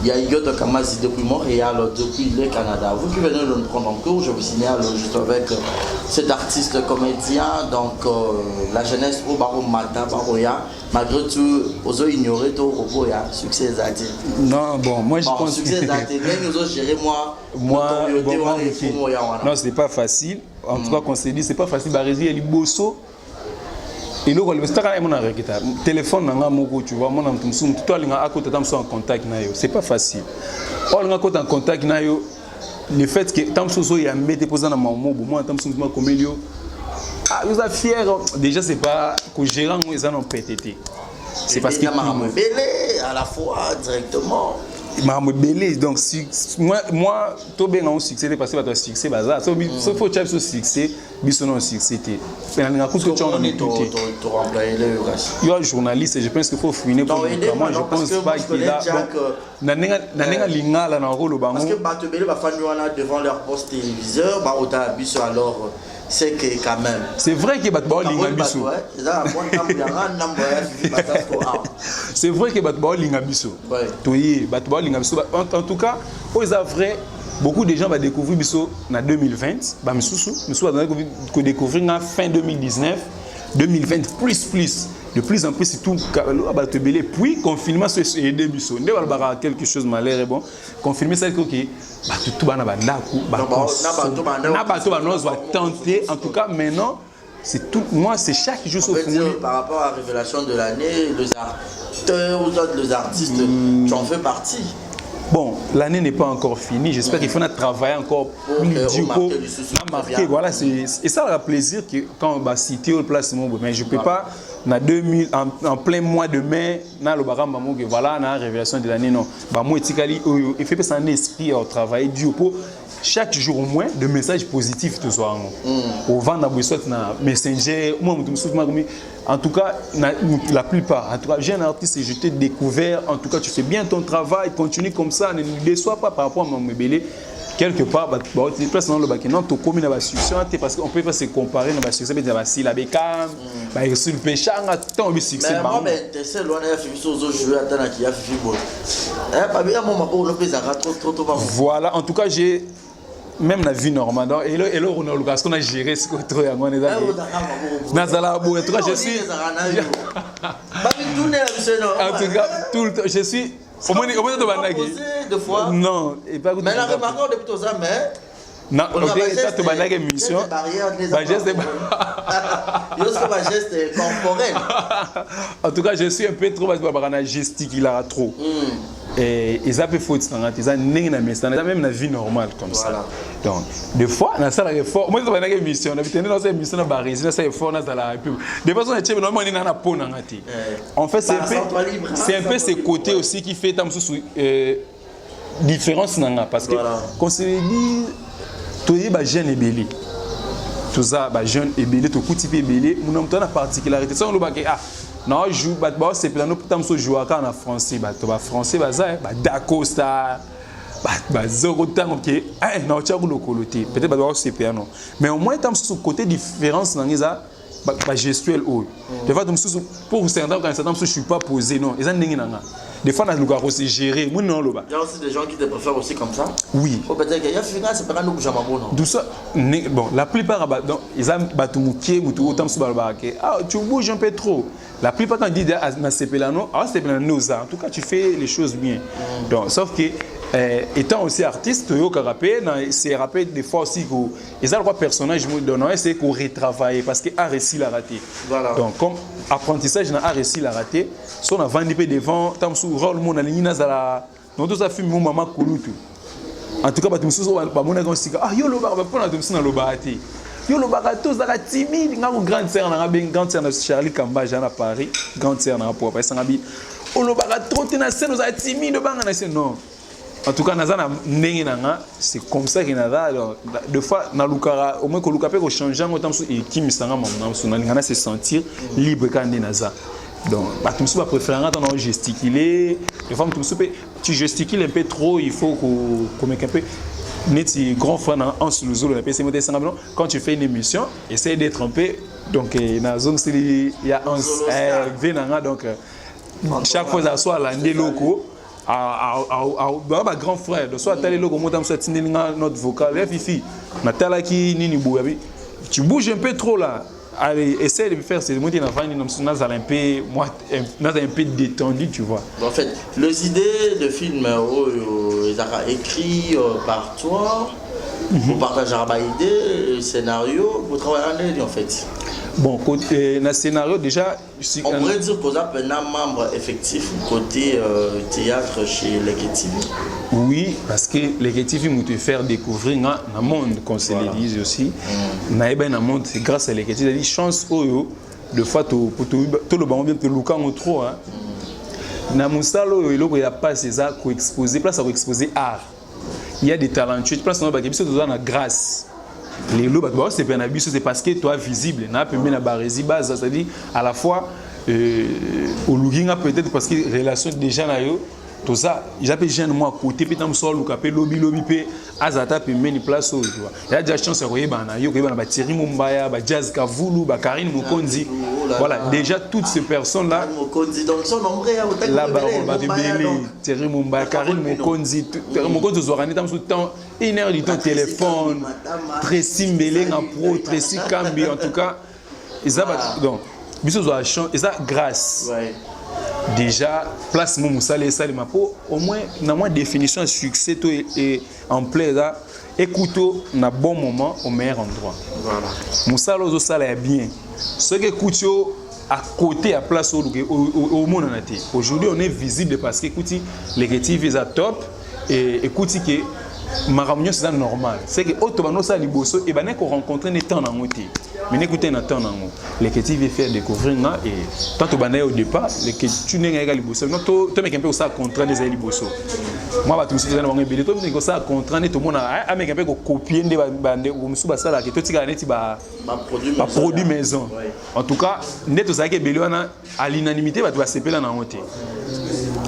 il y a Yoto Kamazi depuis Montréal depuis le Canada vous qui venez de nous prendre en cours je vous signale juste avec cet artiste comédien donc la jeunesse au Baro Mata Baroya malgré tout aux ignoré tout robot ya succès zati non bon moi je pense succès zati même nous gérer moi non c'est pas facile en tout cas qu'on s'est dit c'est pas facile Barési et Liboso et là le staka est mon arrêté téléphone nanga moko tu vois mon amtumsum tout alinga akota tamso en contact na yo c'est pas facile on en contact na yo le fait que tamso so ya mette poser na mamo moi tamsum ma comélio vous êtes fier déjà c'est pas que gérant ils en ont pété c'est parce que belé à la fois directement Maman belé donc moi tout bien en succès parce que votre succès bazar so faut chef sur succès biso non succès mais on a coup que tu en as tout il y a journaliste et je pense qu'il faut fouiner pour moi je pense pas qu'il a na nenga lingala na rôle bango parce que batebele ba fanu wana devant leur poste téléviseur ba ota biso alors c'est que quand même c'est vrai que batba linga biso c'est vrai que batba linga biso toyi batba linga biso en tout cas aux vrai beaucoup de gens va découvrir biso en 2020 ba misusu va découvrir en fin 2019 2020 plus de plus en plus c'est tout batebele puis confinement c'est aider biso ndé balbara quelque chose malheur bon confirmer ça que tout bana bandaku na bato banos va tenter en tout cas maintenant c'est tout moi c'est chaque jour au par rapport à la révélation de l'année les acteurs les artistes tu en fais partie. Bon, l'année n'est pas encore finie. J'espère qu'il faut travailler encore plus dur pour marquer. Voilà, et ça a plaisir que quand on va citer au placement, mais je ne peux pas, en plein mois de mai, voilà, la révélation de l'année. Non, moi, il faut que un esprit à travailler dur pour chaque jour au moins de messages positifs tout soir. Au vent na Messenger, en tout cas la plupart. En tout cas, j'ai un artiste et je t'ai découvert. En tout cas, tu fais bien ton travail, continue comme ça, ne nous déçois pas par rapport à mon bébé. Quelque part, place dans le bac non, tu communes à succès parce qu'on peut pas se comparer dans le succès mais c'est la bécane, bah sur le péché, tant de succès. Mais moi, c'est loin de faire chose jouer à tant qu'il y a football. Pas bien mon mapot le plaisir trop. Voilà, en tout cas j'ai même la vie normale et là on a l'occasion qu'on a géré ce que trop on est là nazala bo en tout cas je suis en tout cas tout le temps je suis au moins de banaki deux fois non et pas mais la remarque depuis tous mais non ok ça te banaki émission bah geste corporel en tout cas je suis un peu trop parce que gesticule trop et ça peut faut ça même la vie normale comme ça donc des fois dans ça la réforme moi ça émission on a dans cette émission dans Barési ça effort dans la République des fois on est normalement on na pona ngati en fait c'est un peu ce côté aussi qui fait tam sous différence nanga parce que quand se dit toyi ba jeune ebeli tout ça ba jeune ebeli to kuti pe ebeli mon na particularité ça on le ba non joue c'est plano tam so jouer en français français Dacosta zéro temps OK non tu as le coloté peut-être c'est piano mais au moins tam so côté différence dans ça gestuelle haut. Des fois, pour certains, quand je ne suis pas posé, non. Des fois, on a aussi géré. Il y a aussi des gens qui te préfèrent aussi comme ça. Oui. D'où ça, bon, la plupart, ils ont tu bouges un peu trop. La plupart, quand ils disent en tout cas, tu fais les choses bien. Donc, sauf que, étant aussi artiste, c'est rappelé des fois aussi que les personnages c'est qu'on retravaille parce que art réussi l'a raté. Voilà. Donc comme apprentissage art réussi l'a raté, si on a vendu devant tant sous rôle mon aligne ça film mon maman kulutu. En tout cas tu me sous pas mon ah yo lo ba pas na lo baati. Yo lo barato za timide nga grande sœur na ben grande sœur na Charlie Kamba à Paris, grande sœur na pour ça ngabi. O lo barato na scène za timide banga na scène non. En tout cas, c'est comme ça qu'il y a deux fois, au moins que l'on change, on se sentir libre quand on est là. Donc, tu me préfères gesticuler. Des fois, tu gesticules un peu trop, il faut qu'on mette un peu. Net grand frère en sous le quand tu fais une émission, essaye d'être un peu. Donc, il y a un donc chaque fois, ça soit l'année locaux. Ma grand frère, soit tel logo notre vocal, tu bouges un peu trop là. Allez, essaye de faire ces mots un peu détendu, tu vois. En fait, les idées de films écrits par toi, vous partagez les idées, le scénario, vous travaillez en fait. Bon, côté le scénario déjà, on pourrait dire que vous avez un membre effectif côté théâtre chez Leketivi. Oui, parce que Leketivi nous te faire découvrir un monde, comme se le dit aussi. Un monde, c'est grâce à Leketivi. Il chance de fois tout le ballon bien te luka trop. Na musalo il y a pas ces arts qu'on exposer, place à exposer art. Il y a des talentueux, place on va gagner ça dans grâce. Les lots, c'est parce que toi visible, c'est-à-dire à la fois au looking peut-être parce que relation déjà là tout ça, j'appelle jeune moi côté puis tam sol ou capé lobby pe azata pe meni place tu vois. Il y a déjà chance ko yeba na yo ko yeba na ba Thierry Mumbaya, ba Jazz Kavulu, ba Karine Mokonzi. Voilà, déjà toutes ces personnes là Mokonzi donc son nombre là ba Thierry Mumbaya, Karine Mokonzi, Mokonzi zorani tam sous temps 1 heure du temps téléphone, Tracy Mbele en pro, Tracy Kambi en tout cas, ils ont donc biso zo a chance, ils ont grâce. Ouais. Déjà, place Moussale et Salima pour au moins, dans ma définition de succès et en plein là, écoute na bon moment au meilleur endroit. Voilà. Moussale aux salles est bien. Ce que écoute à côté à place au monde en été. Aujourd'hui, on est visible parce que écoute les créatifs ils sont top et écoute que ma réunion c'est normal. C'est que automatiquement ça liboso et ben qu'on rencontre les temps dans côté. Mais n'écoutez pas tant les que tu veux faire découvrir et tant que au départ les que tu n'es pas liboso non toi mec un peu ça contrat les liboso moi tu me suis dit on est bien toi mec ça contrat tout le monde a mec un peu copier des bande ou musu ça là que toi tu gagnes tu ba produit maison en tout cas net ça que belwana à l'unanimité va s'appeler là dans côté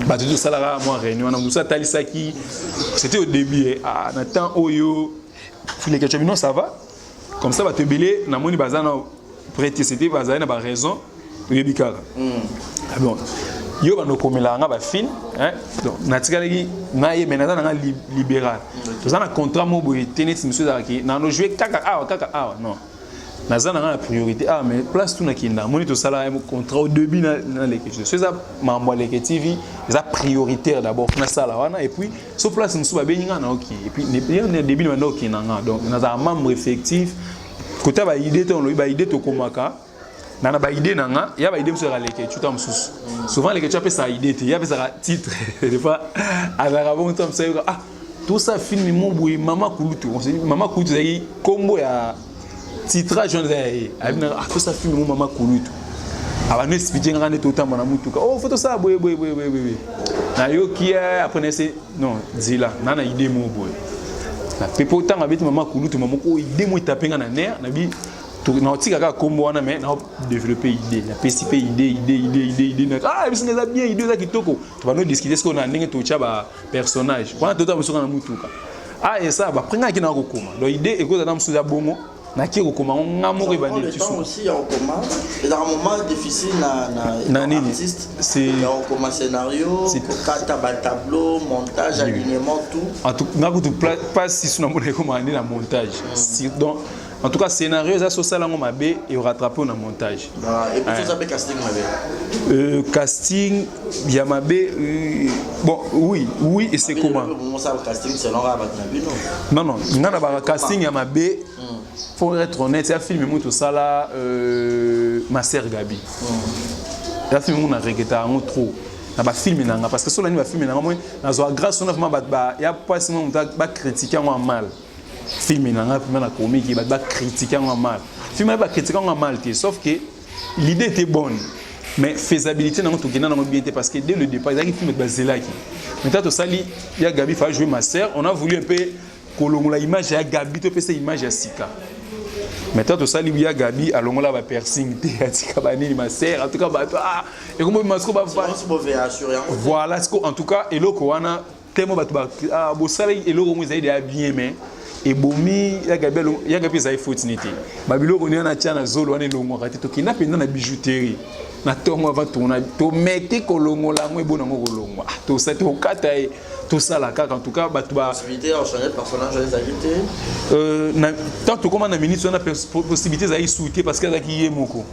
bah tout ça là moi réunion on a ça talisa qui c'était au début à Nathan Oyo les que tu non ça va. Comme ça, va te belé, na moni bazana prêté c'était bazana na ba raison, yebikala. Bon. Yo ba no komela nga ba fin, hein. Donc na tikalaki na ye menata na libéral. Tous na contrat mo boye tennis monsieur zaki na no jouer kaka non. Na zana na priorité mais place tout na kinda. Moni to sala un contrat au début na les questions. C'est ça mambo les TV, c'est prioritaire d'abord na sala wana et puis sur place nous ba beninga na OK. Et puis ne début na OK na donc na za membre effectif côté ba idée to ba idée to komaka na ba idée nanga ya ba idée sur les questions tam sous. Souvent les questions appellent ça idée, il y a ça titre des fois à la bon tam ça tout ça film mon boy maman kulutu. On se dit maman kulutu c'est combo ya titrage on dit tout ça film mon maman kulutu. Aba no expliquer ngane to tamba na mutuka oh photo ça boy na yo qui après c'est non zila na idée mon boy la pepo tanga beti maman kulutu maman ko idée mo tapenga na nerf na bi to na tika ka kombo wana mais na développer idée na participer idée ah mais c'est bien idée ça kitoko tu vas nous discuter ce qu'on a ndenge to chaba personnage pendant tout temps musuka na mutuka ah et ça ba prenga ki na kokoma donc idée eko za na musuka bongo naki okoma ngamoko le ebandi temps aussi ya okoma et dans un moment difficile na artiste c'est ya okoma scénario kokata ba tableau montage alignement tout en tout ngako tout pas si suna mona ko mandi na montage donc en tout cas scénario ça so sala ngoma be et rattraper na montage et puis ça s'appelle casting mabe casting ya mabe bon oui et c'est comment ça casting selon rabat na bino non ngana ba casting ya mabe faut être honnête c'est un film moi tout ça là ma sœur Gabi c'est un film on a regretté un trop na ba film nanga parce que sur la ni ba film nanga moi na zo grâce on a vraiment ba ya pas seulement ba critiquer en mal film nanga na comique ba critiquer en mal film ba critiquer en mal sauf que l'idée était bonne mais faisabilité nanga to gena na bien parce que dès le départ il y a un film de Zelaki maintenant tout ça il y a Gabi fa jouer ma sœur on a voulu un peu kolongola image ya Gabi to pesa image ya Sika maintenant tout ça il y a Gabi alongola ba piercing te atika banini ma sœur en tout cas ba et comme masco ba voilà en tout cas eloko wana tellement ba bo sala eloko mo zaidi ya bien mais et bomi ya Gabi za opportunité ba biloko ni na tia na zolo wana elongo kati to kina penda na bijouterie na tongo avant tourna to meke kolongola ngo ebona ngo kolongwa to ça to kata tout ça là en tout cas ba possibilité à changer de personnage les agiter tant que comme na minute on a possibilité za souhaiter parce que za ki yemoko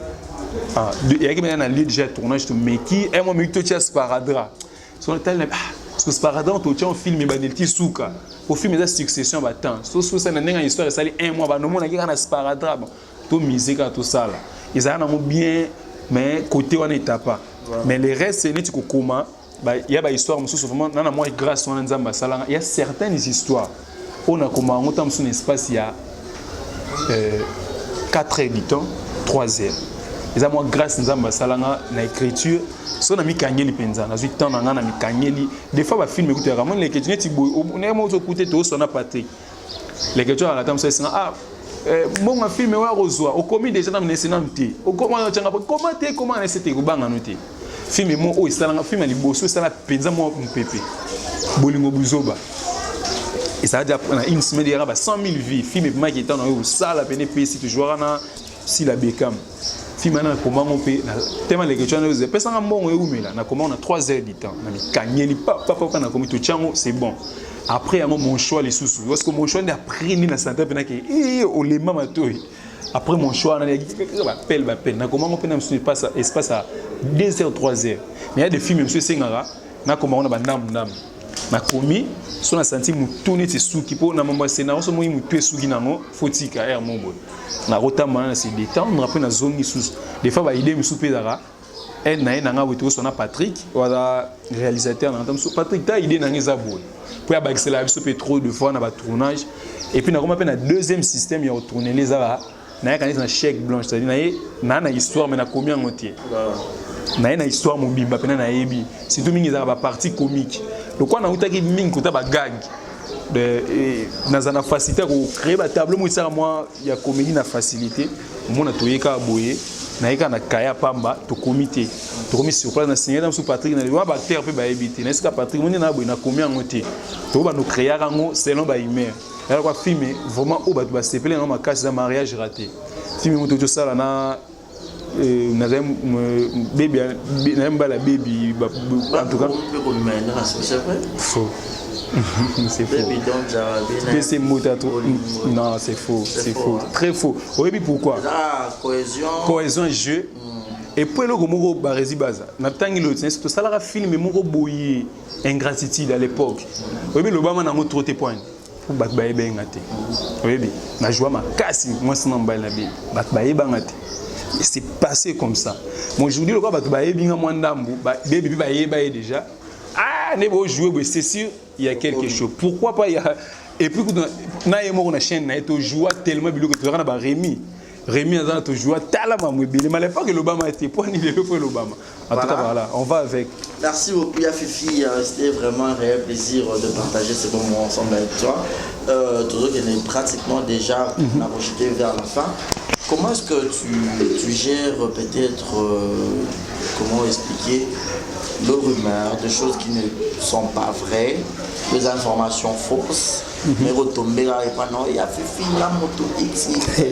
il y a qui maintenant lieu déjà tournage to meki et moi mi to tia sparadra sur le tel parce que sparadra on to tia un film banelti souka au film de succession ba temps so ça na nga histoire ça un mois ba no mona ki na sparadra to musique tout ça là ils a na bien mais côté on est pas mais les restes c'est net comment il y a des histoires vraiment dans moi grâce on nzamba salanga il y a certaines histoires on a comment on tombe sur un espace il y a 4 heures du temps 3 heures et ça moi grâce nzamba salanga na écriture so na mikangeli penza na 8 ans na mikangeli des fois ba film écouter vraiment l'écriture ti boy on est mo écouter to so na Patrick l'écriture à la temps c'est mon film wa rozwa o komi déjà na mnesina mti o comment comment c'était ko banga noté film mo o isala film ali boso sala penza mo mpepe bolingo buzoba et ça a dit na une semaine il y a 100 000 vies film ma qui est dans o sala pene pesi toujours na si la Beckham film na comment mon pe tellement les questions nous pesa nga mbongo eumela na comment on a 3 heures du temps na mi kanyeli papa na komi to chango c'est bon après mon choix les sous parce que mon choix n'a pris ni na santé pena que o le mama toi après mon choix on appelle na comment on peut pas espace à 2 heures 3 heures mais il y a des films monsieur Sengara na comment on a bandam na komi so na senti mutune ti suki po na mambo scénario so moi mutu suki nango fotika air mombo na rotama na se détendre après na zone sous des fois ba idée me souper dara elle na nga weto so na Patrick wala réalisateur na tamso Patrick ta idée na ngeza bo pour ya ba excellent souper trop de fois na ba tournage et puis na comment na deuxième système ya tourner les ava na ya na chèque blanche c'est-à-dire na histoire mais na combien moitié na histoire mobimba pena na yebi surtout mingi za ba partie comique donc on a utaki mingi kota ba gag de na facilité ko créer ba tableau mo ça moi ya comédie na facilité mona toyeka boye na yeka na kaya pamba to comité to commis sur place na signer dans sous Patrick na ba acteur pe ba ebité na sika Patrick moni na boye na combien ngoté to ba no créer rango selon ba humeur alors quoi film vraiment au ba sepelé na ma casse de mariage raté film mo to ça là na baby la baby en tout cas c'est vrai faux c'est faux non c'est faux c'est faux très faux oui pourquoi cohésion jeu et puis le moko barezi baza na tangi l'autre c'est tout ça la film moko boyi ingratitude à l'époque oui le bama na trop te point pour bat baye bengate oui na joie ma casse moi c'est non baye la baby bat baye bengate. Et c'est passé comme ça. Moi je vous dis le quoi bah bien moins d'ambu baby bah déjà ne beau jouer c'est sûr il y a quelque chose pourquoi pas il y a et puis na yemo na chaîne na eto jouer tellement bilo que tu na ba Rémi a to jouer talama mo bile mais pas que l'Obama était point ni le pour l'Obama en tout cas voilà on va avec merci beaucoup ya Fifi c'était vraiment un réel plaisir de partager ces bons moments ensemble avec toi toujours qu'il est pratiquement déjà rejeté vers la fin. Comment est-ce que tu gères peut-être, comment expliquer, de rumeurs, de choses qui ne sont pas vraies, des informations fausses. Mais retomber là et pas non, il y a Fifi la moto X,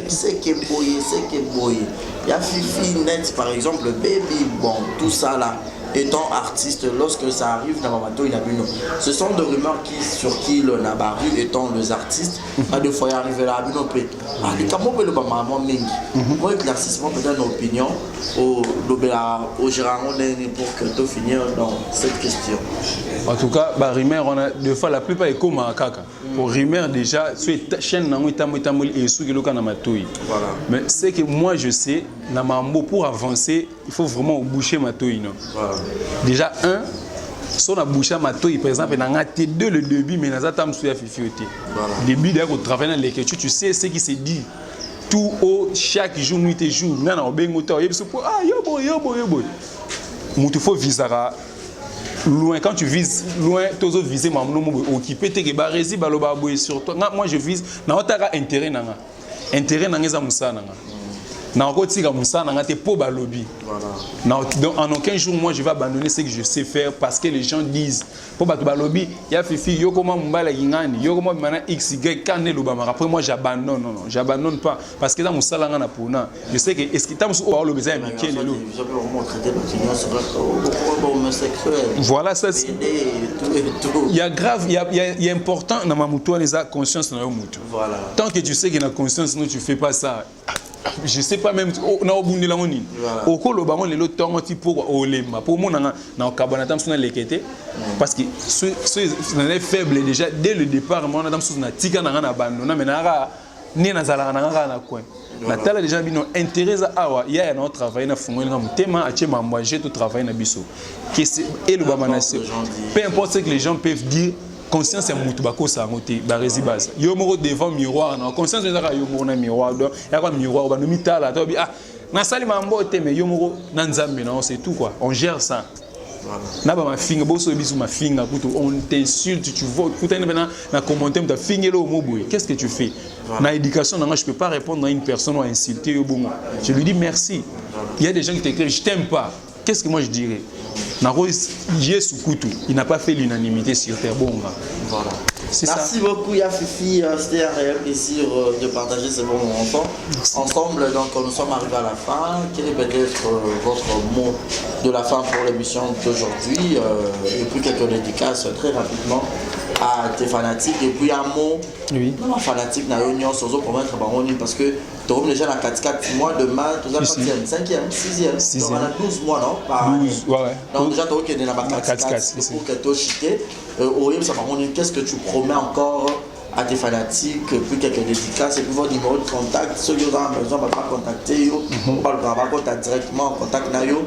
c'est que boyé, c'est que boyé. Il y a Fifi net par exemple, Baby, bon, tout ça là. Étant artiste, lorsque ça arrive dans ma moto, il a vu non. Ce sont des rumeurs sur qui le Nabaru étant les artistes, à deux fois arrivé là, il a les camons le maman mingi. Moi, éclaircissement peut-être une opinion au Gérard pour que tu finir dans cette question. En tout cas, bah rumeur on a deux fois la plupart est comme à Kaka. Pour rumeur déjà, sur chaîne nango itamoi et sous kilo kana matoi. Voilà. Mais c'est que moi je sais, na mambo pour avancer, il faut vraiment boucher matoi non. Voilà. Déjà un, si on a bouché matoi par exemple, on a deux le début mais na tam sous ya fifioti. Voilà. Début d'ailleurs au travail dans l'écriture, tu sais ce qui se dit. Tout au chaque jour nuit et jour, nana obengo ta yebiso ah yo boy. Mutu faut visara loin, quand tu vises loin, tu as visé occupé tes barresi baloba boy sur toi. Moi je vise na otaka intérêt nanga. Intérêt nanga za musa nanga. Na okotika musa nanga te po balobi. Voilà. En aucun jour moi je vais abandonner ce que je sais faire parce que les gens disent po bato balobi ya fifi yo comment mbala ngani yo comment mana xy kané lobama. Après moi j'abandonne non, j'abandonne pas parce que dans musa nanga na pona. Je sais que est-ce que tam so o lobeza ya miké lelo. Voilà ça. Il y a grave, il y a important dans ma muto les conscience dans muto. Voilà. Tant que tu sais que na conscience non tu fais pas ça. Je sais pas même na obundi la ngoni. Okolo bango lelo tongo tipo olemba. Pour moi na kabana tam suna lekete parce que ce est faible déjà dès le départ moi na tam suna tika na bandona mais na ni na zala na coin. Na tala déjà bino intérêt awa ya na travailler na fungo na mutema ache mambo j'ai tout travailler na biso. Que c'est et le bamanase. Peu importe ce que les gens peuvent dire. Conscience est mutu bako sa ngote barezi base yo moko devant miroir na conscience ezaka yo moko na miroir donc ya kwa miroir ba no mitala to bi ah na sali mambo te mais yo moko na nzambe non c'est tout quoi on gère ça voilà na ba ma finga boso bisu ma finga kuto on t'insulte tu vois kuta na commenter ta finga lo mo boy qu'est-ce que tu fais na éducation je peux pas répondre à une personne ou insulter yo bon je lui dis merci il y a des gens qui t'écrivent je t'aime pas. Qu'est-ce que moi je dirais? Il n'a pas fait l'unanimité sur Terre Bonga. Voilà. Merci beaucoup Yafifi, c'était un réel plaisir de partager ce bon moment ensemble. Donc nous sommes arrivés à la fin. Quel est peut-être votre mot de la fin pour l'émission d'aujourd'hui et puis quelques dédicaces très rapidement à tes fanatiques et puis un mot non fanatique n'a union sur eux pour mettre baroni parce que tu as déjà la 4 mois demain tu as 4e 5e 6e tu as 12 mois non par 12 ouais donc déjà tu as OK dans la 4 pour que tu chité qu'est-ce que tu promets encore à tes fanatiques puis quelques dédicaces et puis votre numéro de contact ceux qui ont besoin va pas contacter on va contacter directement en contact na yo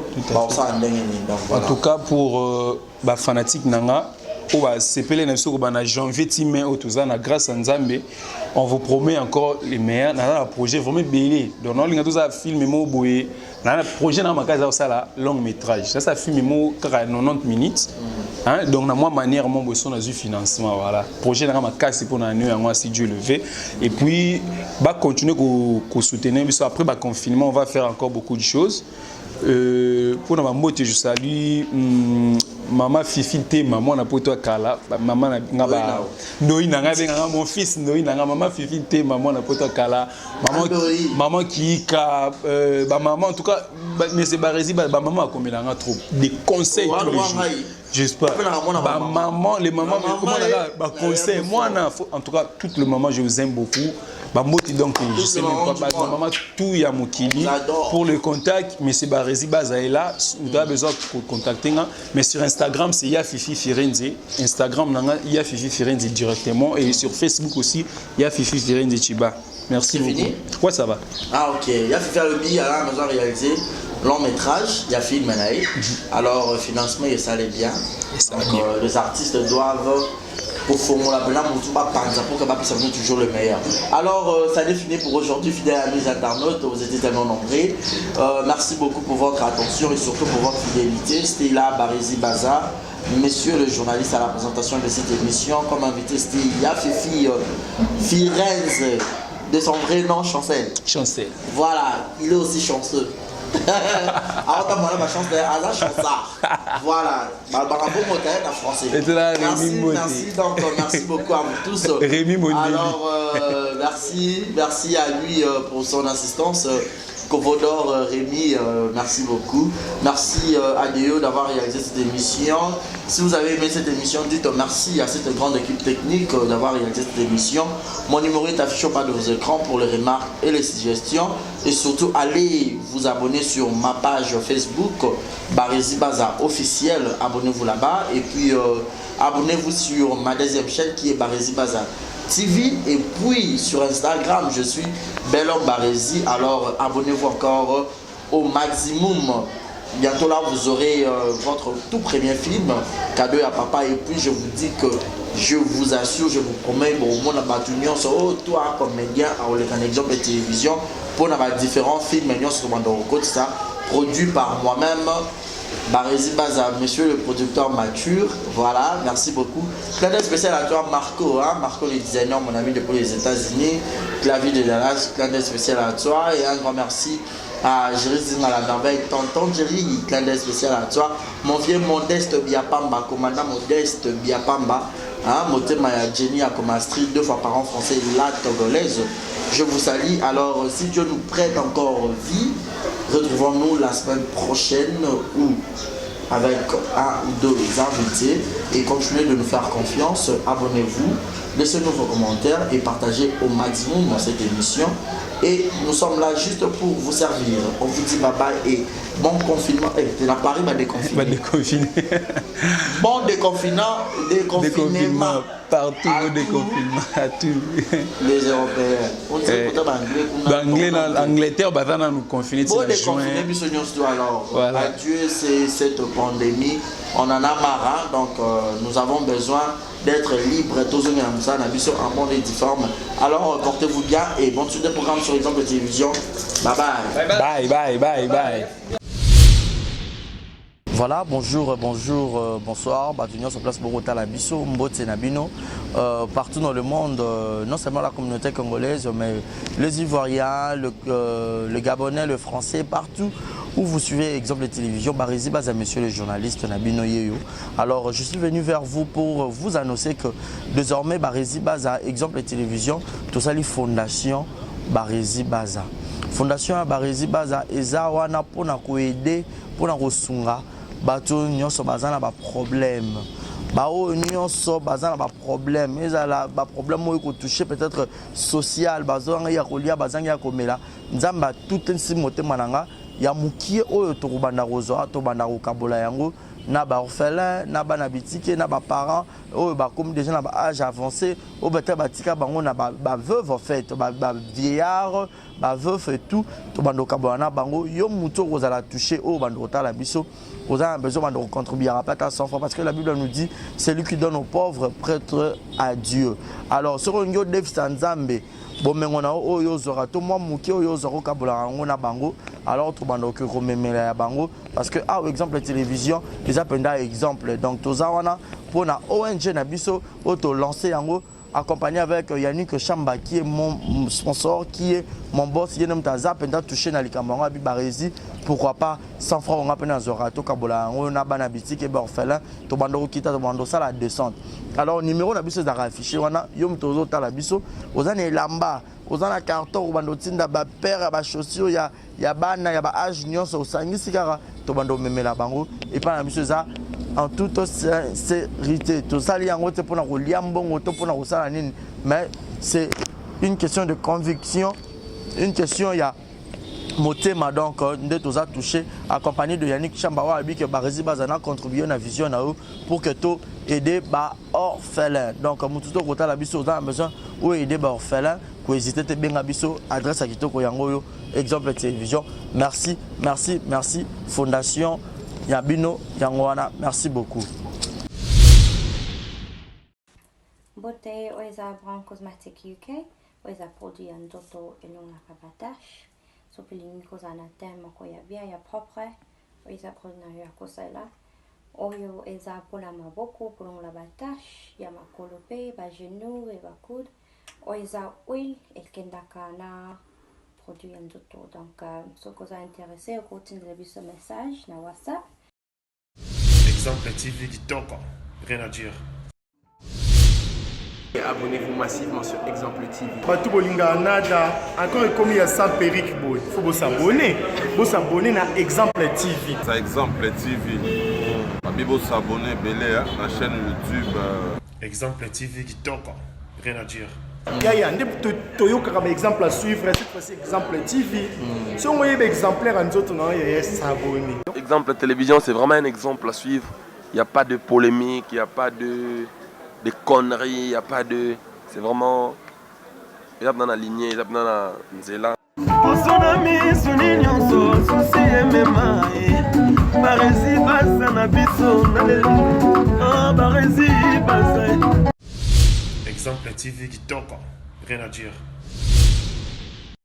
en tout cas pour fanatiques nanga en janvier, grâce à Nzambe, on vous promet encore les meilleurs. Dans un projet vraiment belé. Donc, on a tous un film, dans un projet, dans un long métrage. Ça film 90 minutes. Donc, dans ma manière, mon besoin de financement. Voilà. Projet, dans ma casse pour nous, si Dieu le veut. Et puis, continuer à soutenir. Après le confinement, on va faire encore beaucoup de choses. Pour ma mot, je salue. Maman Fifi te maman na poto kala maman na ngaba ndoi na ngabe nga mon fils ndoi na maman Fifi te maman na poto kala maman qui ka maman en tout cas mais c'est barezi maman a commis là trop des conseils tous les jours j'espère maman les mamans comment là conseil moi en tout cas toutes les mamans je vous aime beaucoup donc je sais même pas maman tout ya mokili pour le contact mais c'est barezi bazaela vous avez besoin de contacter mais sur Instagram c'est Yafifi Firenze Instagram nanga Yafifi Firenze directement et sur Facebook aussi Yafifi Firenze Chiba merci beaucoup fini? Ouais ça va ok Yafifi a le billet à la maison réalisé long métrage il y a film alors financement et ça allait bien donc les artistes doivent pour formuler pour que ça soit toujours le meilleur. Alors, ça est fini pour aujourd'hui, fidèles amis internautes, vous étiez tellement nombreux. Merci beaucoup pour votre attention et surtout pour votre fidélité. C'était là Barezi Baza, monsieur le journaliste à la présentation de cette émission. Comme invité, c'était Yafifi Firenze, de son vrai nom, Chancel. Chancel. Voilà, il est aussi chanceux. Alors, t'as moi la chance de Aza Chansard. Voilà. Barabo Motaï en français. Merci. Donc, merci beaucoup à vous tous. Rémi Mondeli. Alors, merci à lui pour son assistance. Commodore Rémi, merci beaucoup. Merci à Déo d'avoir réalisé cette émission. Si vous avez aimé cette émission, dites merci à cette grande équipe technique d'avoir réalisé cette émission. Mon numéro est affiché au bas de vos écrans pour les remarques et les suggestions. Et surtout, allez vous abonner sur ma page Facebook, Barési Baza officiel. Abonnez-vous là-bas. Et puis, abonnez-vous sur ma deuxième chaîne qui est Barési Baza TV, et puis sur Instagram je suis Belhomme Barési. Alors abonnez-vous encore au maximum. Bientôt là vous aurez votre tout premier film cadeau à papa. Et puis je vous dis que je vous assure, je vous promets, bon mon abatunion sur toi comédien à un exemple de télévision pour différents films ça produit par moi-même Barési Baza, monsieur le producteur mature. Voilà, merci beaucoup. Clin d'œil spécial à toi Marco, hein? Marco le designer, mon ami depuis les États-Unis, Clavier de Dallas, clin d'œil spécial à toi. Et un grand merci à Jerry Zing à la merveille, tonton Jerry, clin d'œil spécial à toi. Mon vieux Modeste Biapamba, commandant Modeste Biapamba, hein? Motema Jenny à Comastri, 2 fois par an français, la togolaise. Je vous salue. Alors, si Dieu nous prête encore vie, retrouvons-nous la semaine prochaine ou avec un ou deux invités, et continuez de nous faire confiance. Abonnez-vous, laissez-nous vos commentaires et partagez au maximum dans cette émission. Et nous sommes là juste pour vous servir. On vous dit bye bye et bon confinement. De la Paris va déconfiner. Bon déconfinement. Partout, déconfinement à tout. Les Européens. L'anglais, l'Angleterre, nous confiner. Bon déconfiné, alors. Voilà. Adieu, c'est cette pandémie. On en a marre, donc nous avons besoin d'être libres. Tous en monde difforme. Alors portez-vous bien et bonne suite des programmes sur Exemple de télévision. Bye bye. Bye bye bye bye. Voilà, bonjour, bonsoir. Batunion sur place Bogota la Bisso, Mbote Nabino. Partout dans le monde, non seulement la communauté congolaise, mais les Ivoiriens, le Gabonais, le Français, partout où vous suivez Exemple de télévision, Barési Baza, monsieur le journaliste Nabino Yeyo. Alors, je suis venu vers vous pour vous annoncer que désormais, Barési Baza, Exemple de télévision, tout ça, les fondations Barési Baza. Fondation Barési Baza, Ezawana pour nous aider, pour nous sunga. Bato nyonso bazana ba problème. Bao nyonso bazana ba problème. Ezala ba problème mo ko toucher peut-être social, bazanga ya kolia bazanga ya komela. Nzamba tout nsi motema nanga ya mukie oyo to banda rozo to banda ko kabola yango na ba orphelin, na ba na bitike, na ba parents oyo ba comme déjà na ba âge avancé, o beta batika bango na ba veuve en fait, ba vieillard, ba veuf et tout, to banda ko kabola na bango yo muto ko zala toucher o banda ko tala biso. Vous avez besoin de contribuer à pas à 100 francs parce que la Bible nous dit c'est lui qui donne aux pauvres prêtre à Dieu. Alors sur un yo dev sanzambe bon mais on a oyo zora to moi muki oyo zoro kabola ngona bango alors to bando que rememela ya bango parce que ah exemple la télévision les appenda exemple donc to zawana pour na ONG na biso auto lancer yango accompagné avec Yannick Chamba qui est mon sponsor, qui est mon boss, qui est notre zapenda touché dans les camarades Abi Barési. Pourquoi pas 100 francs on a peine à Zorato Kabola, on a banabiti qui est orphelin, to bando kita to bando ça la descente. Alors numéro na biso d'ara affiché wana yom tozo ta la biso, ozana lamba, ozana carton o bando tinda ba père ba chaussures ya bana ya ba âge nyonso osangisi kara to bando memela bango et pas na biso ça en toute sincérité. Tout ça, mais c'est une question de conviction, une question, il y a Motema donc, de tout ça touché, accompagné de Yannick Chambawa, que Barési Bazana contribué à la vision pour que tout aider les orphelins. Donc, Moututo Kota la biso, on a besoin d'aider les orphelins, pour hésiter à bien biso, adresse à Kitoko Yangoyo, exemple de télévision. Merci, merci, merci, Fondation Yabino Yangwana, merci beaucoup. Beauté Oisa Brand Cosmetic UK, Oisa produit un toto et non la cabatache. Sopiling Kosana Tema Koyabia, ya propre, Oisa produit ya Kosela. Oyo Eza pour la maboko, pour la batache, ya makolope, ba genou et ba coude. Oisa oil, el kendakana produit en d'autres. Donc, ce qui vous a intéressé, vous continuez de ce message sur WhatsApp. Exemple TV Kitoko. Rien à dire. Abonnez-vous massivement sur Exemple TV. Batou Bolinga Nada, encore comme il y a 100 périques, il faut vous s'abonner. Vous s'abonner à Exemple TV. C'est Exemple TV. Bibo s'abonner belé à la chaîne YouTube. Exemple TV Kitoko. Rien à dire. Il y a un exemple à suivre, cette fois-ci Exemple TV. Si on voit exemplaire en autres, il y a s'abonner. Exemple télévision, c'est vraiment un exemple à suivre. Il n'y a pas de polémique, il n'y a pas de conneries, il n'y a pas de... C'est vraiment... Il y a dans la lignée, il y a dans la nzela. Exemple TV Kitoko. Rien à dire.